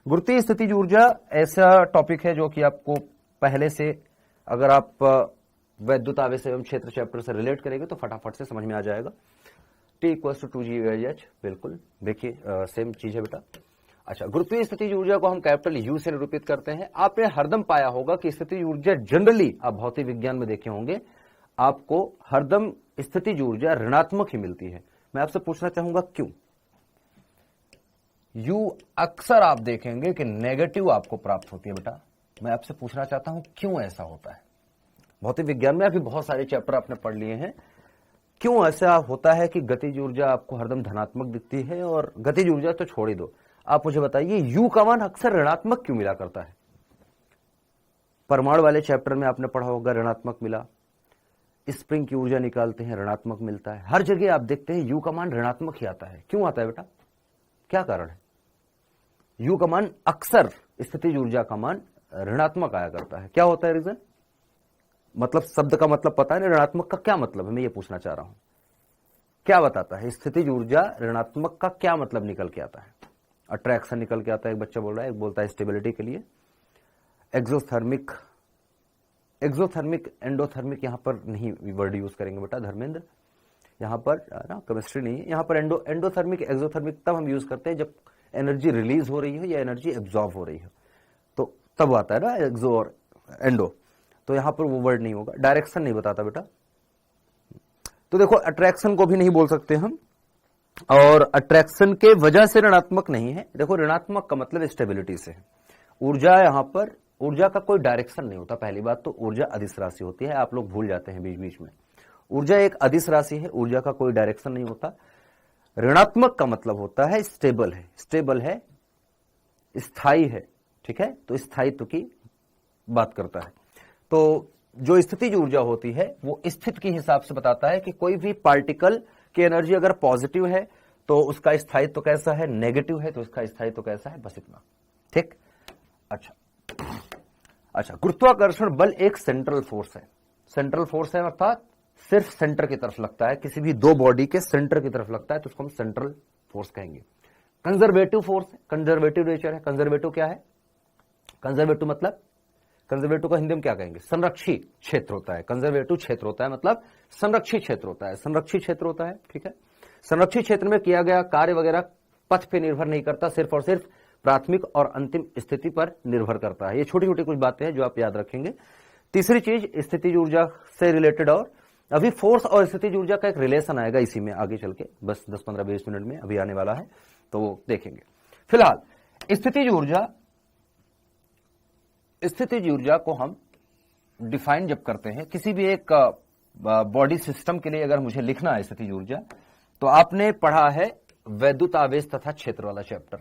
गुरुत्वीय स्थितिज ऊर्जा ऐसा टॉपिक है जो कि आपको पहले से, अगर आप वैद्युत आवेश एवं क्षेत्र चैप्टर से रिलेट करेंगे तो फटाफट से समझ में आ जाएगा। T = 2G/H, बिल्कुल देखिए सेम चीज है बेटा। अच्छा, गुरुत्वीय स्थितिज ऊर्जा को हम कैपिटल U से निरूपित करते हैं। आपने हरदम पाया होगा कि स्थितिज ऊर्जा जनरली, आप भौतिक विज्ञान में देखे होंगे, आपको हरदम स्थितिज ऊर्जा ऋणात्मक ही मिलती है। मैं आपसे पूछना चाहूंगा क्यों? U अक्सर आप देखेंगे कि नेगेटिव आपको प्राप्त होती है बेटा। मैं आपसे पूछना चाहता हूं क्यों ऐसा होता है? भौतिक विज्ञान में अभी बहुत सारे चैप्टर आपने पढ़ लिए हैं, क्यों ऐसा होता है कि गतिज ऊर्जा आपको हरदम धनात्मक दिखती है और गतिज ऊर्जा तो छोड़ ही दो। आप मुझे बताइए U का मान अक्सर ऋणात्मक क्यों मिला करता है? परमाणु वाले चैप्टर में आपने पढ़ा होगा ऋणात्मक मिला, स्प्रिंग की ऊर्जा निकालते हैं ऋणात्मक मिलता है, हर जगह आप देखते हैं U का मान ऋणात्मक ही आता है। क्यों आता है बेटा? क्या कारण है? U का मान अक्सर, स्थितिज ऊर्जा का मान ऋणात्मक आया करता है, क्या होता है रीजन? मतलब शब्द का मतलब पता है ना, ऋणात्मक का क्या मतलब है, मैं ये पूछना चाह रहा हूं। क्या बताता है स्थितिज ऊर्जा ऋणात्मक का क्या मतलब निकल के आता है? अट्रैक्शन निकल के आता है, एक बच्चा बोल रहा है, एक बोलता है स्टेबिलिटी के लिए। एक्सोथर्मिक, एंडोथर्मिक यहां पर नहीं वर्ड यूज करेंगे बेटा धर्मेंद्र, यहां पर ना केमिस्ट्री नहीं है, यहां पर एंडोथर्मिक एक्सोथर्मिक तब हम यूज करते हैं जब एनर्जी रिलीज हो रही है या एनर्जी एब्जॉर्ब हो रही है, तो तब आता है ना एक्सो और एंडो। तो यहां पर वो वर्ड नहीं होगा। डायरेक्शन नहीं बताता बेटा। तो देखो अट्रैक्शन को भी नहीं बोल सकते हम, और अट्रैक्शन के वजह से ऋणात्मक नहीं है। देखो ऋणात्मक का मतलब स्टेबिलिटी से है। ऊर्जा, यहां पर ऊर्जा का कोई डायरेक्शन नहीं होता। पहली बात तो ऊर्जा अदिश राशि होती है, आप लोग भूल जाते हैं बीच बीच में। ऊर्जा एक अदिश राशि है, ऊर्जा का कोई डायरेक्शन नहीं होता। ऋणात्मक का मतलब होता है स्टेबल है, स्टेबल है, स्थायी है। ठीक है, तो स्थायित्व की बात करता है। तो जो स्थितिज ऊर्जा होती है वो स्थिति के हिसाब से बताता है कि कोई भी पार्टिकल की एनर्जी अगर पॉजिटिव है तो उसका स्थायित्व कैसा है, नेगेटिव है तो उसका स्थायित्व कैसा है, बस इतना। ठीक, अच्छा, गुरुत्वाकर्षण बल एक सेंट्रल फोर्स है। सेंट्रल फोर्स है अर्थात सिर्फ सेंटर की तरफ लगता है, किसी भी दो बॉडी के सेंटर की तरफ लगता है तो उसको हम सेंट्रल फोर्स कहेंगे। कंजर्वेटिव फोर्स है, कंजर्वेटिव नेचर है। कंजर्वेटिव क्या है? कंजर्वेटिव मतलब, कंजर्वेटिव का हिंदी में क्या कहेंगे? संरक्षित क्षेत्र होता है। कंजर्वेटिव क्षेत्र होता है मतलब संरक्षित क्षेत्र होता है, संरक्षित क्षेत्र होता है। ठीक है, संरक्षित क्षेत्र में किया गया कार्य वगैरह पथ पे निर्भर नहीं करता, सिर्फ और सिर्फ प्राथमिक और अंतिम स्थिति पर निर्भर करता है। ये छोटी छोटी कुछ बातें हैं जो आप याद रखेंगे। तीसरी चीज स्थितिज ऊर्जा से रिलेटेड, और अभी फोर्स और स्थितिज ऊर्जा का एक रिलेशन आएगा इसी में आगे चल के, बस 10-15-20 मिनट में अभी आने वाला है तो देखेंगे। फिलहाल स्थितिज ऊर्जा को हम डिफाइन जब करते हैं, किसी भी एक बॉडी सिस्टम के लिए अगर मुझे लिखना है स्थितिज ऊर्जा, तो आपने पढ़ा है वैद्युत आवेश तथा क्षेत्र वाला चैप्टर।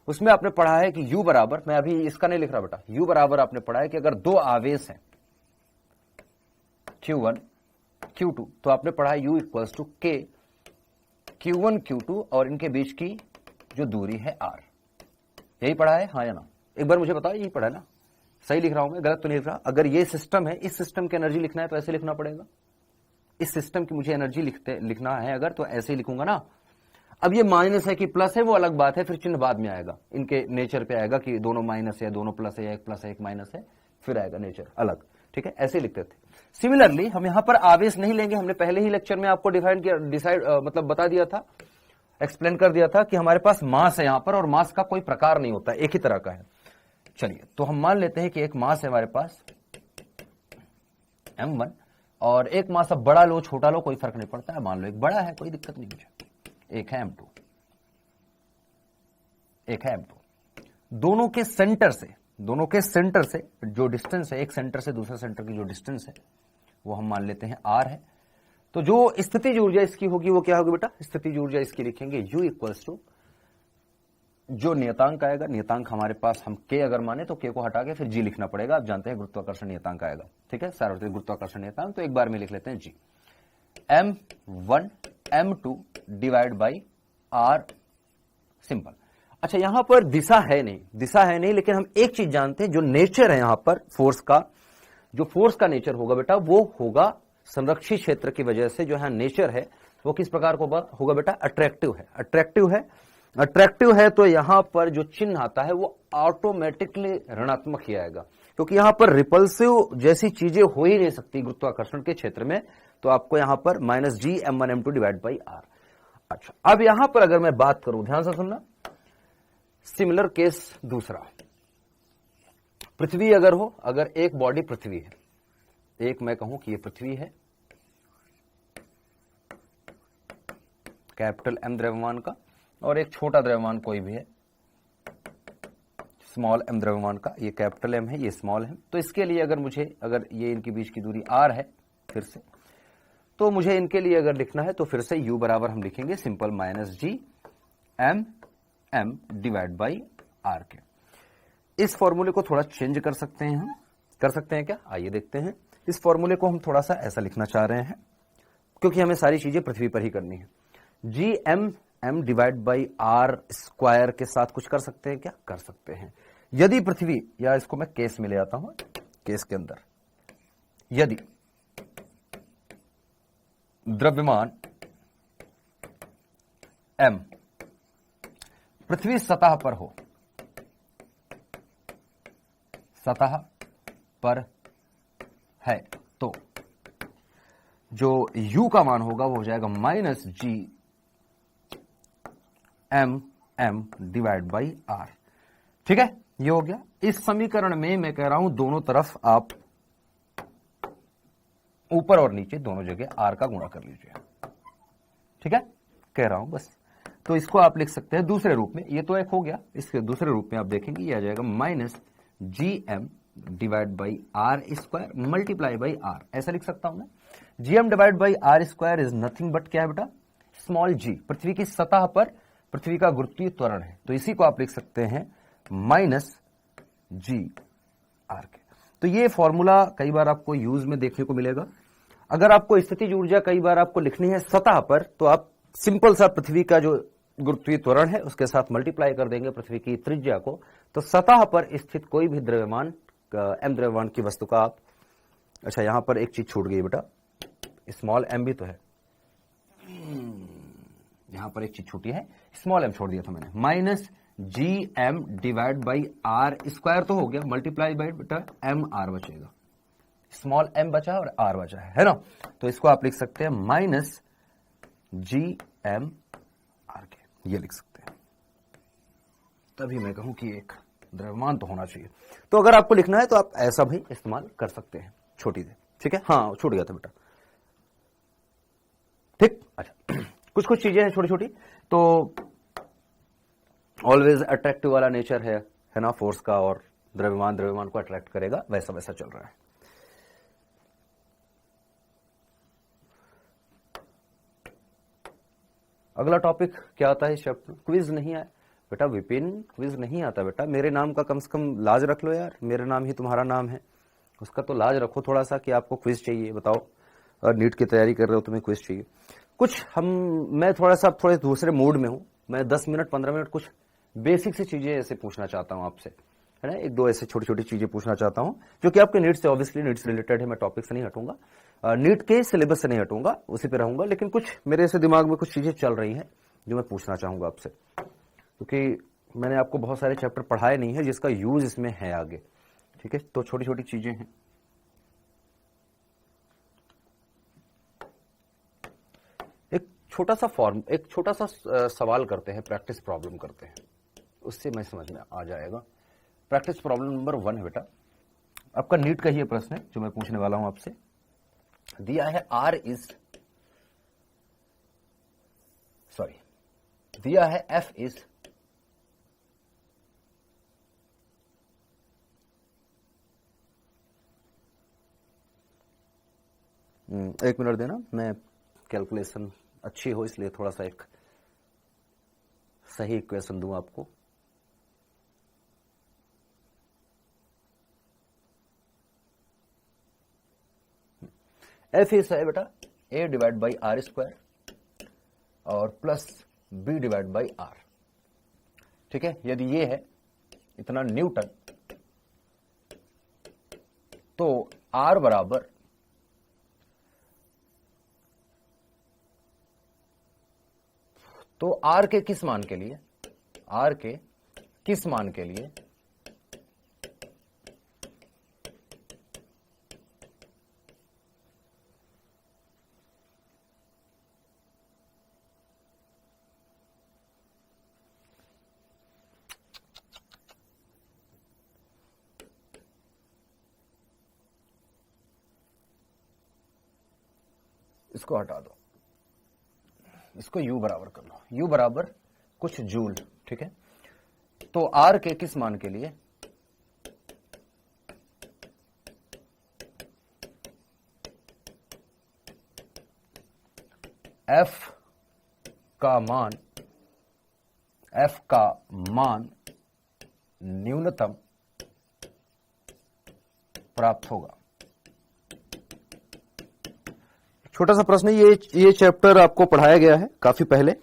उसमें आपने पढ़ा है कि U बराबर, मैं अभी इसका नहीं लिख रहा बेटा, U बराबर आपने पढ़ा है कि अगर दो आवेश हैं Q1 Q2, तो आपने पढ़ा है U equals to K Q1 Q2 और इनके बीच की जो दूरी है R। यही पढ़ा है, हाँ या ना? एक बार मुझे बताओ, यही पढ़ा है ना? सही लिख रहा हूं मैं, गलत तो नहीं लिख रहा? अगर ये सिस्टम है, इस सिस्टम की एनर्जी लिखना है तो ऐसे लिखना पड़ेगा। इस सिस्टम की मुझे एनर्जी लिखना है अगर, तो ऐसे ही लिखूंगा ना। अब ये माइनस है कि प्लस है वो अलग बात है, फिर चिन्ह बाद में आएगा, इनके नेचर पे आएगा कि दोनों माइनस है, दोनों प्लस है, एक प्लस है एक माइनस है, फिर आएगा नेचर अलग। ठीक है, ऐसे लिखते थे। सिमिलरली हम यहां पर आवेश नहीं लेंगे, हमने पहले ही लेक्चर में आपको मतलब बता दिया था, एक्सप्लेन कर दिया था कि हमारे पास मास है यहां पर, और मास का कोई प्रकार नहीं होता, एक ही तरह का है। चलिए, तो हम मान लेते हैं कि एक मास है हमारे पास m1, और एक मास अब बड़ा लो छोटा लो कोई फर्क नहीं पड़ता है, मान लो एक बड़ा है, कोई दिक्कत नहीं मुझे, एक है m2, एक है m2। दोनों के सेंटर से जो डिस्टेंस है, एक सेंटर से दूसरे सेंटर की जो डिस्टेंस है वो हम मान लेते हैं r है। तो जो स्थितिज ऊर्जा इसकी होगी वो क्या होगी बेटा? स्थितिज ऊर्जा इसकी लिखेंगे U इक्वल्स टू, जो नियतांक आएगा, नियतांक हमारे पास हम K अगर माने तो K को हटा के फिर G लिखना पड़ेगा। आप जानते हैं गुरुत्वाकर्षण नियतांक आएगा, ठीक है, सार्वत्रिक गुरुत्वाकर्षण नियतांक। तो एक बार में लिख लेते हैं G, m1 m2 divide by r, simple. अच्छा, यहां पर दिशा है नहीं, लेकिन हम एक चीज जानते हैं, जो नेचर है यहां पर फोर्स का, जो फोर्स का नेचर होगा बेटा, वो होगा संरक्षित क्षेत्र की वजह से। जो है नेचर है वो किस प्रकार को होगा बेटा? अट्रैक्टिव है। तो यहां पर जो चिन्ह आता है वो ऑटोमेटिकली ऋणात्मक ही आएगा, क्योंकि यहां पर रिपल्सिव जैसी चीजें हो ही नहीं सकती गुरुत्वाकर्षण के क्षेत्र में। तो आपको यहां पर minus G m1 m2 divide by r। अच्छा, अब यहां पर अगर मैं बात करूं, ध्यान से सुनना, सिमिलर केस दूसरा, पृथ्वी अगर हो, अगर एक बॉडी पृथ्वी है, एक मैं कहूं कि ये पृथ्वी है, कैपिटल M द्रव्यमान का, और एक छोटा द्रव्यमान कोई भी है, स्मॉल m द्रव्यमान का, ये कैपिटल M है, ये स्मॉल है। तो इसके लिए अगर ये इनके बीच की दूरी r है, फिर से तो मुझे इनके लिए अगर लिखना है तो फिर से U बराबर हम लिखेंगे simple minus G m divide by r के। इस फॉर्मूले को थोड़ा चेंज कर सकते हैं हम, कर सकते हैं क्या? आइए देखते हैं। इस फॉर्मूले को हम थोड़ा सा ऐसा लिखना चाह रहे हैं, क्योंकि हमें सारी चीजें पृथ्वी पर ही करनी है। जी m divide by r square के साथ कुछ कर सकते हैं क्या? कर सकते हैं। यदि पृथ्वी, या इसको मैं केस में ले आता हूं, केस के अंदर यदि द्रव्यमान m पृथ्वी सतह पर हो, सतह पर है, तो जो u का मान होगा वो हो जाएगा minus G m divide by r। ठीक है, ये हो गया। इस समीकरण में मैं कह रहा हूं दोनों तरफ आप ऊपर और नीचे दोनों जगह r का गुणा कर लीजिए। ठीक है, कह रहा हूं बस। तो इसको आप लिख सकते हैं दूसरे रूप में, ये तो एक हो गया, इसके दूसरे रूप में आप देखेंगे ये आ जाएगा minus G M divide by are square multiply by R, ऐसा लिख सकता हूं मैं। G M divide by are square is nothing but क्या है बेटा? स्मॉल जी, पृथ्वी की सतह पर पृथ्वी का गुरुत्वीय त्वरण है, तो इसी को आप लिख सकते हैं माइनस जी आर के। तो ये फॉर्मूला कई बार आपको यूज में देखने को मिलेगा। अगर आपको स्थितिज ऊर्जा कई बार आपको लिखनी है सतह पर, तो आप सिंपल सा पृथ्वी का जो गुरुत्वीय त्वरण है उसके साथ मल्टीप्लाई कर देंगे पृथ्वी की त्रिज्या को, तो सतह पर स्थित कोई भी द्रव्यमान m द्रव्यमान की वस्तु का आप, अच्छा यहां पर एक चीज छूट गई बेटा, स्मॉल m भी तो है, यहां पर एक चीज छूटी है, स्मॉल m छोड़ दिया था मैंने, minus G M divide by are square तो हो गया, मल्टीप्लाई बाई बेटा एम आर बचेगा, स्मॉल m बचा और r बचा है ना। तो इसको आप लिख सकते हैं माइनस जी एम आर के, ये लिख सकते हैं। तभी मैं कहूं कि एक द्रव्यमान तो होना चाहिए। तो अगर आपको लिखना है तो आप ऐसा भी इस्तेमाल कर सकते हैं, छोटी दे, ठीक है। हाँ, छूट गया था बेटा, ठीक। अच्छा, कुछ कुछ चीजें हैं छोटी छोटी, तो ऑलवेज अट्रैक्टिव वाला नेचर है ना फोर्स का, और द्रव्यमान को अट्रैक्ट करेगा, वैसा वैसा चल रहा है। अगला टॉपिक क्या आता है चैप्टर? क्विज नहीं आया बेटा विपिन, क्विज नहीं आता बेटा। मेरे नाम का कम से कम लाज रख लो यार, मेरा नाम ही तुम्हारा नाम है, उसका तो लाज रखो थोड़ा सा कि आपको क्विज चाहिए। बताओ, और नीट की तैयारी कर रहे हो तुम्हें क्विज चाहिए कुछ। मैं थोड़े दूसरे मूड में हूँ। मैं 10 मिनट 15 मिनट कुछ बेसिक सी चीजें ऐसे पूछना चाहता हूँ आपसे, है ना। एक दो ऐसे छोटी छोटी चीजें पूछना चाहता हूँ जो कि आपके नीट से, ऑब्वियसली नीट से रिलेटेड है। मैं टॉपिक से नहीं हटूंगा, नीट के सिलेबस से नहीं हटूंगा, उसी पे रहूंगा, लेकिन कुछ मेरे ऐसे दिमाग में कुछ चीजें चल रही हैं जो मैं पूछना चाहूंगा आपसे, क्योंकि मैंने आपको बहुत सारे चैप्टर पढ़ाए नहीं है जिसका यूज इसमें है आगे, ठीक है। तो छोटी छोटी चीजें हैं। एक छोटा सा सवाल करते हैं, प्रैक्टिस प्रॉब्लम करते हैं, उससे मैं समझ में आ जाएगा। प्रैक्टिस प्रॉब्लम नंबर 1 है बेटा, आपका नीट का ही प्रश्न है जो मैं पूछने वाला हूं आपसे। दिया है दिया है F इज एक मिनट देना, मैं कैलकुलेशन अच्छी हो इसलिए थोड़ा सा एक सही इक्वेशन दूं आपको। F इज है बेटा A divide by are square और plus B divide by r, ठीक है। यदि ये है इतना न्यूटन, तो R बराबर R के किस मान के लिए, R के किस मान के लिए इसको हटा दो, इसको U बराबर कर लो, U बराबर कुछ जूल, ठीक है। तो R के किस मान के लिए, F का मान न्यूनतम प्राप्त होगा। छोटा सा प्रश्न, ये चैप्टर आपको पढ़ाया गया है काफी पहले,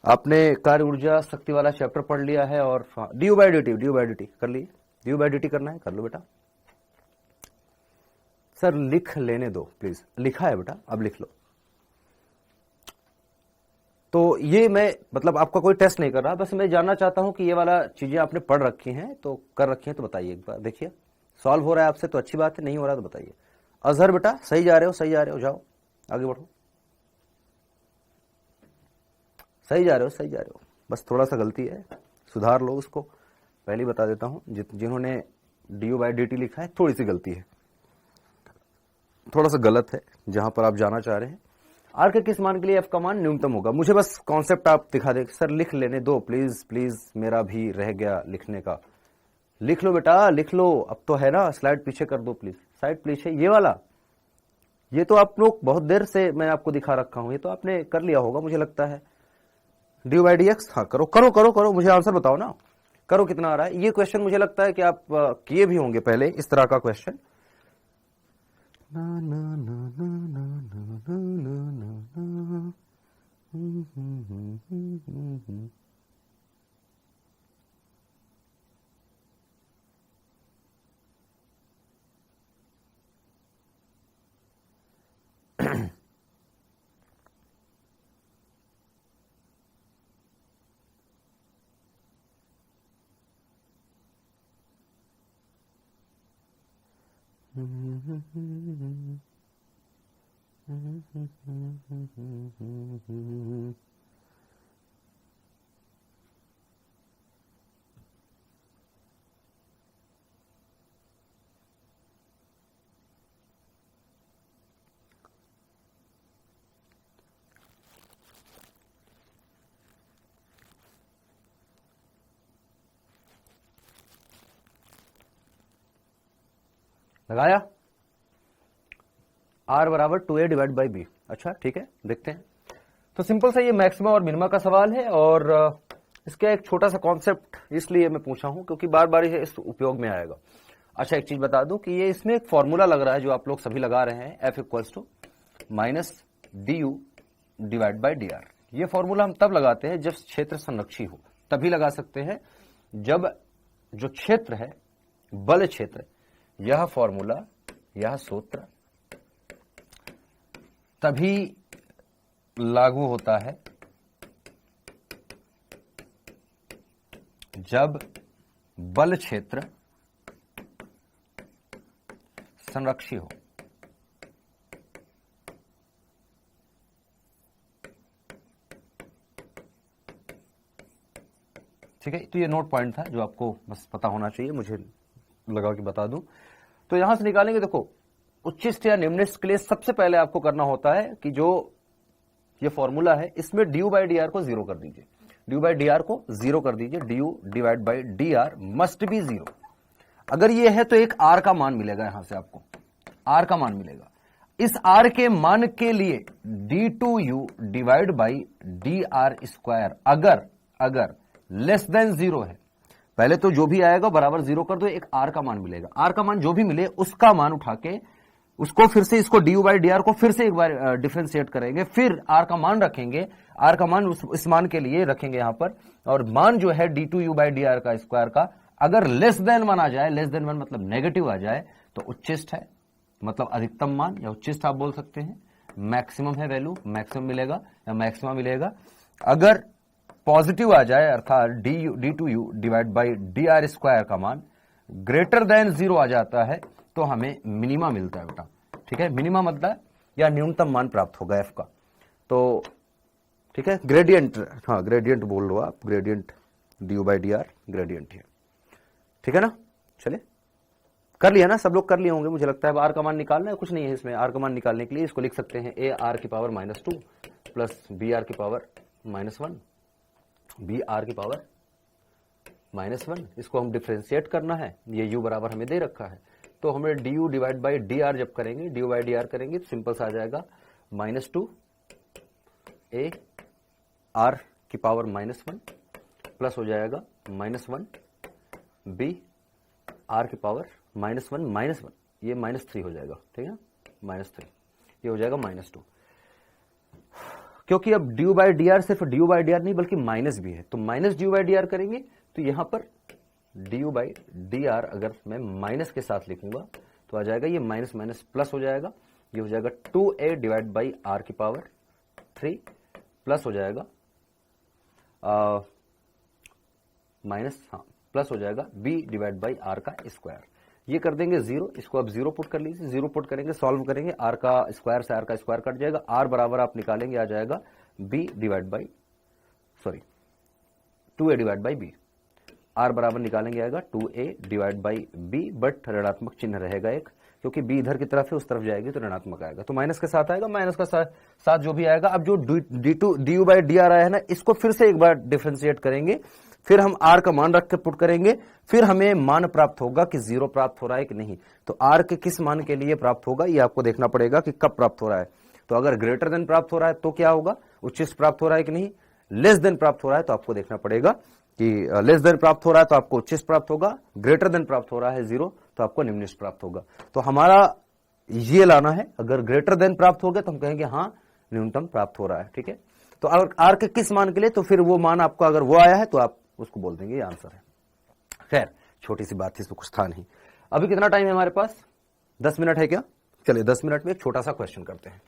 आपने कार्य ऊर्जा शक्ति वाला चैप्टर पढ़ लिया है, और ड्यू बाई डी टी कर लिए। ड्यू बाई डी टी करना है, कर लो बेटा। सर लिख लेने दो प्लीज, लिखा है बेटा, अब लिख लो। तो ये मैं मतलब आपका कोई टेस्ट नहीं कर रहा, बस मैं जानना चाहता हूं कि ये वाला चीजें आपने पढ़ रखी हैं, तो कर रखी हैं तो बताइए एक बार। देखिए सॉल्व हो रहा है आपसे तो अच्छी बात है, नहीं हो रहा तो बताइए। अजहर बेटा सही जा रहे हो, जाओ आगे बढ़ो, सही जा रहे हो, बस थोड़ा सा गलती है, सुधार लो उसको। पहले बता देता हूं, जिन्होंने डी बाई डी टी लिखा है थोड़ी सी गलती है, थोड़ा सा गलत है जहां पर आप जाना चाह रहे हैं। आर के किस मान के लिए एफ का मान न्यूनतम होगा, मुझे बस कॉन्सेप्ट आप दिखा दे। सर लिख लेने दो प्लीज प्लीज, मेरा भी रह गया लिखने का। लिख लो बेटा, लिख लो, अब तो है ना। स्लाइड पीछे कर दो प्लीज, स्लाइड पीछे, ये वाला, ये तो आप लोग बहुत देर से मैं आपको दिखा रखा हूं, ये तो आपने कर लिया होगा मुझे लगता है। डी बाई डी एक्स, हाँ करो करो करो करो, मुझे आंसर बताओ ना, करो कितना आ रहा है। ये क्वेश्चन मुझे लगता है कि आप किए भी होंगे पहले इस तरह का क्वेश्चन। लगाया, R बराबर 2A डिवाइड बाई बी। अच्छा ठीक है, देखते हैं। तो सिंपल सा ये मैक्सिमा और मिनिमा का सवाल है, और इसका एक छोटा सा कॉन्सेप्ट इसलिए मैं पूछा हूं क्योंकि बार बार ये इस उपयोग में आएगा। अच्छा, एक चीज बता दूं कि ये इसमें एक फॉर्मूला लग रहा है जो आप लोग सभी लगा रहे हैं, F equals to minus du divide by D R. ये फॉर्मूला हम तब लगाते हैं जब क्षेत्र संरक्षी हो, तभी लगा सकते हैं जब जो क्षेत्र है, बल क्षेत्र, यह फॉर्मूला, यह सूत्र तभी लागू होता है जब बल क्षेत्र संरक्षी हो। ठीक है, तो ये नोट पॉइंट था जो आपको बस पता होना चाहिए, मुझे लगा कि बता दूं। तो यहां से निकालेंगे, देखो उच्चिष्ट या निम्निष्ट के लिए सबसे पहले आपको करना होता है कि जो ये फॉर्मूला है इसमें ड्यू बाई डी आर को जीरो कर दीजिए, ड्यू बाई डी आर को जीरो कर दीजिए, due divide by D R must be zero. अगर ये है तो एक आर का मान मिलेगा, यहां से आपको आर का मान मिलेगा। इस आर के मान के लिए d2u divide by D r square अगर लेस देन जीरो है, पहले तो जो भी आएगा बराबर जीरो कर दो, एक आर का मान मिलेगा। आर का मान जो भी मिले उसका मान उठा के उसको फिर से इसको D you by D R को फिर से एक बार डिफरेंशिएट करेंगे, फिर आर का मान रखेंगे, आर का मान इस मान के लिए रखेंगे यहां पर, और मान जो है d two u by D r का स्क्वायर का अगर लेस देन वन आ जाए, लेस देन वन मतलब नेगेटिव आ जाए, तो उच्चिष्ट है, मतलब अधिकतम मान या उच्चिष्ट आप बोल सकते हैं, मैक्सिमम है वैल्यू, मैक्सिमम मिलेगा या मैक्सिमम मिलेगा। अगर पॉजिटिव आ जाए अर्थात d two u divide by D r square का मान ग्रेटर देन जीरो आ जाता है तो हमें मिनिमा मिलता है बेटा। ठीक है, मिनिमा मतलब या न्यूनतम मान प्राप्त होगा एफ का। तो ठीक है, ग्रेडियंट, हाँ ग्रेडियंट बोल लो आप, gradient D you by D R gradient है। ठीक है ना, चलिए कर लिया ना, सब लोग कर लिए होंगे मुझे लगता है। अब आर का मान निकालना है, कुछ नहीं है इसमें। आर का मान निकालने के लिए इसको लिख सकते हैं ए आर की पावर -2 प्लस बी आर की पावर -1, बी आर की पावर -1। इसको हम डिफ्रेंशिएट करना है, ये यू बराबर हमें दे रखा है, तो हमें D you divide by D R जब करेंगे, D you by D R करेंगे तो सिंपल सा आ जाएगा -2 ए आर की पावर -1 प्लस हो जाएगा -1 बी आर की पावर -1, ये -3 हो जाएगा। ठीक है, -3 ये हो जाएगा -2, क्योंकि अब ड्यू बाई डी आर सिर्फ ड्यू बाई डी आर नहीं बल्कि माइनस भी है, तो minus due by D R करेंगे तो यहां पर ड्यू बाई डी आर अगर मैं माइनस के साथ लिखूंगा तो आ जाएगा ये माइनस माइनस प्लस हो जाएगा, ये हो जाएगा 2a डिवाइड बाई आर की पावर 3 प्लस हो जाएगा माइनस, हाँ प्लस हो जाएगा b डिवाइड बाई आर का स्क्वायर। ये कर देंगे जीरो, इसको अब जीरो पुट कर लीजिए, जीरो पुट करेंगे, सॉल्व करेंगे, आर का स्क्वायर से आर का स्क्वायर कट जाएगा, आर बराबर आप निकालेंगे आ जाएगा b divide by 2a divide by b, r बराबर निकालेंगे आएगा 2a divide by b, but ऋणात्मक चिन्ह रहेगा एक, क्योंकि b इधर की तरफ है उस तरफ जाएगी तो ऋणात्मक आएगा, तो माइनस के साथ आएगा, माइनस का साथ जो भी आएगा। अब जो D you by D R आया है ना, इसको फिर से एक बार डिफरेंशिएट करेंगे, फिर हम आर का मान रख के पुट करेंगे, फिर हमें मान प्राप्त होगा कि जीरो प्राप्त हो रहा है कि नहीं। तो आर के किस मान के लिए प्राप्त होगा ये आपको देखना पड़ेगा कि कब प्राप्त हो रहा है। तो अगर ग्रेटर देन प्राप्त हो रहा है तो क्या होगा, उच्चिष्ट प्राप्त हो रहा है कि नहीं, लेस देन प्राप्त हो रहा है तो आपको देखना पड़ेगा कि लेस देन प्राप्त हो रहा है तो आपको उच्चिष्ट प्राप्त होगा, ग्रेटर देन प्राप्त हो रहा है जीरो तो आपको निम्निष्ट प्राप्त होगा। तो हमारा ये लाना है, अगर ग्रेटर देन प्राप्त हो गया तो हम कहेंगे हाँ न्यूनतम प्राप्त हो रहा है। ठीक है, तो अगर आर के किस मान के लिए, तो फिर वो मान आपको अगर वो आया है तो आप उसको बोल देंगे ये आंसर है। खैर छोटी सी बात थी, इसमें कुछ था नहीं। अभी कितना टाइम है हमारे पास, 10 मिनट है क्या? चलिए 10 मिनट में एक छोटा सा क्वेश्चन करते हैं।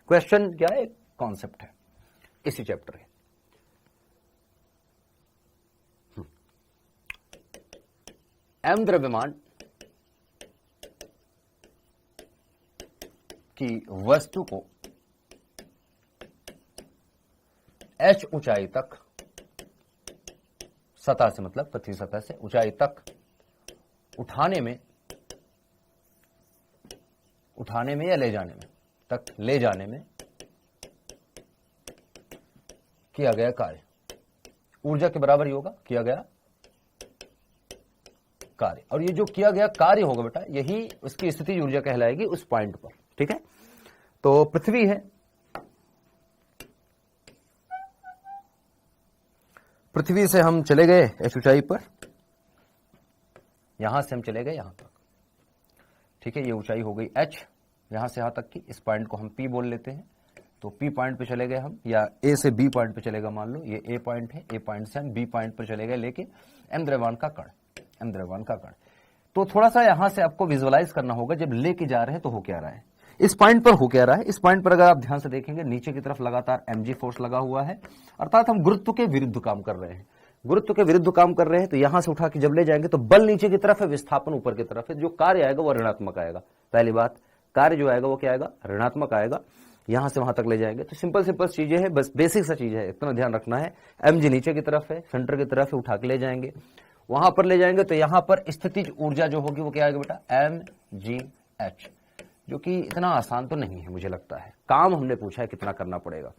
क्वेश्चन क्या है, एक कॉन्सेप्ट है इसी चैप्टर के। एम द्रव्यमान की वस्तु को h ऊंचाई तक, सतह से मतलब पृथ्वी सतह से ऊंचाई तक उठाने में या ले जाने में किया गया कार्य ऊर्जा के बराबर ही होगा, किया गया कार्य। और ये जो किया गया कार्य होगा बेटा, यही उसकी स्थितिज ऊर्जा कहलाएगी उस पॉइंट पर। ठीक है, तो पृथ्वी है, पृथ्वी से हम चले गए h ऊंचाई पर, यहां से हम चले गए यहां तक, ठीक है, ये ऊंचाई हो गई h, यहां से यहां तक की, इस पॉइंट को हम P बोल लेते हैं। तो P पॉइंट पे चले गए हम, या A से B पॉइंट पे चलेगा, मान लो ये A पॉइंट है, A पॉइंट से हम B पॉइंट पर चले गए, लेकिन m द्रव्यमान का कण, m द्रव्यमान का कण। तो थोड़ा सा यहां से आपको विजुअलाइज करना होगा, जब लेके जा रहे हैं तो हो क्या रहा है, इस पॉइंट पर हो क्या रहा है। इस पॉइंट पर अगर आप ध्यान से देखेंगे, नीचे की तरफ लगातार mg फोर्स लगा हुआ है, अर्थात हम गुरुत्व के विरुद्ध काम कर रहे हैं, गुरुत्व के विरुद्ध काम कर रहे हैं। तो यहां से उठा के जब ले जाएंगे तो बल नीचे की तरफ है, विस्थापन ऊपर की तरफ है, जो कार्य आएगा वो ऋणात्मक आएगा। पहली बात, कार्य जो आएगा वो क्या आएगा, ऋणात्मक आएगा। यहां से वहां तक ले जाएंगे तो सिंपल सिंपल चीजें हैं, बस बेसिक सा चीज है, इतना ध्यान रखना है। mg नीचे की तरफ है, सेंटर की तरफ है, उठा के ले जाएंगे, वहां पर ले जाएंगे तो यहां पर स्थितिज ऊर्जा जो होगी वो क्या आएगा बेटा, mgh, जो कि इतना आसान तो नहीं है मुझे लगता है। काम हमने पूछा है कितना करना पड़ेगा,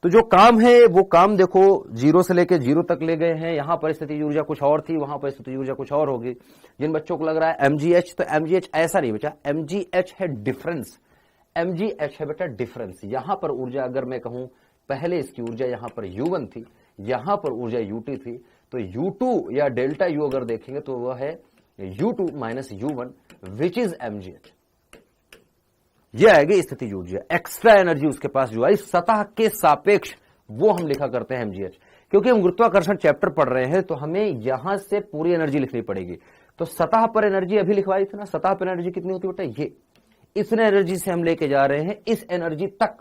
तो जो काम है वो काम देखो 0 से लेके 0 तक ले गए हैं। यहां पर स्थितिज ऊर्जा कुछ और थी, वहां पर स्थितिज ऊर्जा कुछ और होगी। जिन बच्चों को लग रहा है mgh, तो mgh ऐसा नहीं बेटा, mgh है डिफरेंस, mgh है बेटा डिफरेंस। यहां पर ऊर्जा अगर मैं कहूं, पहले इसकी ऊर्जा यहां पर u1 थी, यहां पर ऊर्जा u2 थी, तो u2 या डेल्टा u अगर देखेंगे तो वह है u2 minus u1 which is mgh। ये आएगी स्थितिज ऊर्जा, एक्स्ट्रा एनर्जी उसके पास जो आई सतह के सापेक्ष, वो हम लिखा करते हैं mgh। क्योंकि हम गुरुत्वाकर्षण चैप्टर पढ़ रहे हैं तो हमें यहां से पूरी एनर्जी लिखनी पड़ेगी। तो सतह पर एनर्जी अभी लिखवाई थी ना, सतह पर एनर्जी कितनी होती है बेटा, ये इतने एनर्जी से हम लेके जा रहे हैं इस एनर्जी तक,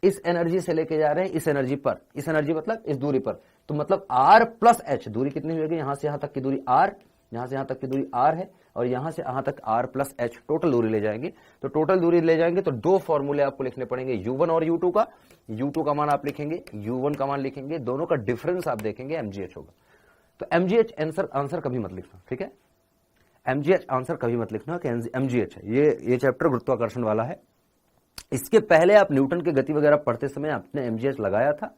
इस एनर्जी से लेके जा रहे हैं इस एनर्जी पर, इस एनर्जी मतलब इस दूरी पर। तो मतलब r प्लस h, दूरी कितनी होगी, यहां से यहां तक की दूरी r, यहां से यहां तक की दूरी r है, और यहां से यहां तक r प्लस h, टोटल दूरी ले जाएंगे। तो टोटल दूरी ले जाएंगे तो दो फॉर्मूले आपको लिखने पड़ेंगे, u1 और u2 का। u2 का मान आप लिखेंगे, u1 का मान लिखेंगे, दोनों का डिफरेंस आप देखेंगे, mgh होगा। तो mgh आंसर कभी मत लिखना, ठीक है, mgh आंसर कभी मत लिखना कि mgh है। ये चैप्टर गुरुत्वाकर्षण वाला है। इसके पहले आप न्यूटन के गति वगैरह पढ़ते समय आपने mgh लगाया था,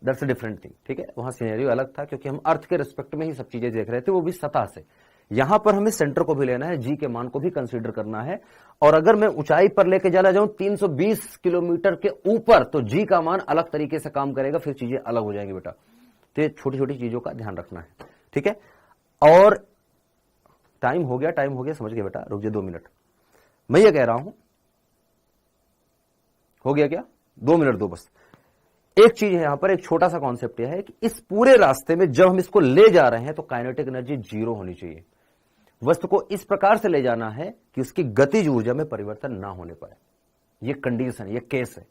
दैट्स अ डिफरेंट थिंग, ठीक है, वहां सिनेरियो अलग था, क्योंकि हम अर्थ के रिस्पेक्ट में ही सब चीजें देख रहे थे, वो भी सतह से। यहां पर हमें सेंटर को भी लेना है, जी के मान को भी कंसीडर करना है। और अगर मैं ऊंचाई पर लेके जाना जाऊं 320 किलोमीटर के ऊपर, तो जी का मान अलग तरीके से काम करेगा, फिर चीजें अलग हो जाएंगी बेटा। तो ये छोटी छोटी चीजों का ध्यान रखना है, ठीक है। और टाइम हो गया, समझ गए बेटा, रुक जाए 2 मिनट। मैं ये कह रहा हूं, हो गया क्या, 2 मिनट दो बस। एक चीज है यहां पर, एक छोटा सा कॉन्सेप्ट यह है कि इस पूरे रास्ते में जब हम इसको ले जा रहे हैं तो काइनेटिक एनर्जी 0 होनी चाहिए। वस्तु को इस प्रकार से ले जाना है कि उसकी गतिज ऊर्जा में परिवर्तन ना होने पाए। ये कंडीशन, ये केस है,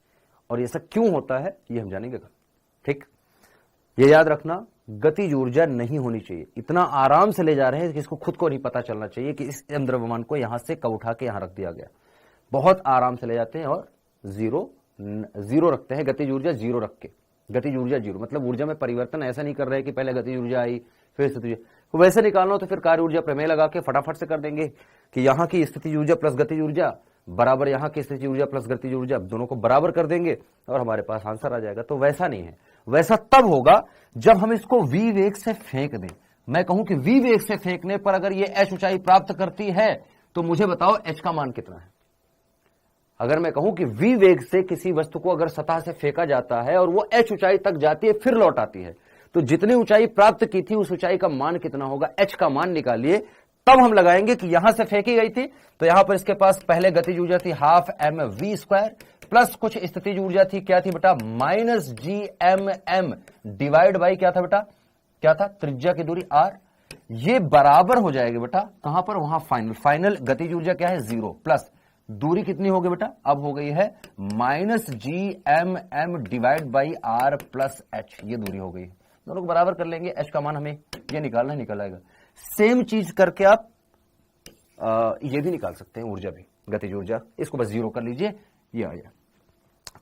और ये सब क्यों होता है ये हम जानेंगे कल, ठीक। ये याद रखना, गतिज ऊर्जा नहीं होनी चाहिए। इतना आराम से ले जा रहे हैं कि इसको खुद को नहीं पता चलना चाहिए कि इस द्रव्यमान को यहां से कब उठा के यहां रख दिया गया। बहुत आराम से ले जाते हैं और जीरो रखते हैं, गतिज ऊर्जा 0 रख के, गतिज ऊर्जा 0 मतलब ऊर्जा में परिवर्तन ऐसा नहीं कर रहे कि पहले गतिज ऊर्जा आई फिर स्थितिज। तो वैसे निकालना हो तो फिर कार्य ऊर्जा प्रमेय लगा के फटाफट से कर देंगे कि यहां की स्थितिज ऊर्जा प्लस गतिज ऊर्जा बराबर यहां की स्थितिज ऊर्जा प्लस गतिज ऊर्जा, दोनों को बराबर कर देंगे और हमारे पास आंसर आ जाएगा। तो वैसा नहीं है, वैसा तब होगा जब हम इसको v वेग से फेंक दें। मैं कहूं कि v वेग से फेंकने पर अगर ये h ऊंचाई प्राप्त करती है तो मुझे बताओ h का मान कितना है। अगर मैं कहूं कि v वेग से किसी वस्तु को अगर सतह से फेंका जाता है और वो h ऊंचाई तक जाती है फिर लौट आती है, तो जितनी ऊंचाई प्राप्त की थी उस ऊंचाई का मान कितना होगा, h का मान निकालिए। तब हम लगाएंगे कि यहां से फेंकी गई थी तो यहां पर इसके पास पहले गतिज ऊर्जा थी हाफ mv² प्लस कुछ स्थितिज ऊर्जा थी, क्या थी बेटा, माइनस gmm डिवाइड बाई क्या था बेटा, क्या था, त्रिज्या की दूरी r। ये बराबर हो जाएगी बेटा कहां पर, वहां फाइनल गतिज ऊर्जा क्या है 0 प्लस दूरी कितनी हो गई बेटा, अब हो गई है minus gmm divide by r plus h। ये दूरी हो गई, दोनों को बराबर कर लेंगे, h का मान हमें ये निकालना निकल आएगा। सेम चीज करके आप ये भी निकाल सकते हैं, ऊर्जा भी, गतिज ऊर्जा, इसको बस 0 कर लीजिए, ये आ गया।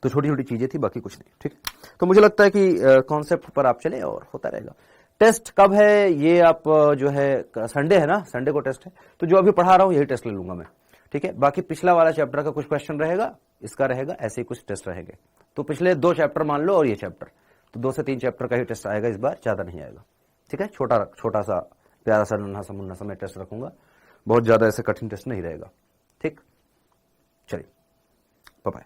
तो छोटी छोटी चीजें थी, बाकी कुछ नहीं, ठीक। तो मुझे लगता है कि कॉन्सेप्ट पर आप चले और होता रहेगा। टेस्ट कब है, ये आप जो है संडे है ना, संडे को टेस्ट है, तो जो अभी पढ़ा रहा हूं यही टेस्ट ले लूंगा मैं, ठीक है। बाकी पिछला वाला चैप्टर का कुछ क्वेश्चन रहेगा, इसका रहेगा, ऐसे ही कुछ टेस्ट रहेंगे। तो पिछले 2 चैप्टर मान लो और ये चैप्टर, तो 2 से 3 चैप्टर का ही टेस्ट आएगा इस बार, ज्यादा नहीं आएगा, ठीक है। छोटा सा प्यारा सा नन्हा सा मुन्ना सा मैं टेस्ट रखूंगा, बहुत ज्यादा ऐसे कठिन टेस्ट नहीं रहेगा, ठीक। चलिए, बाय बाय।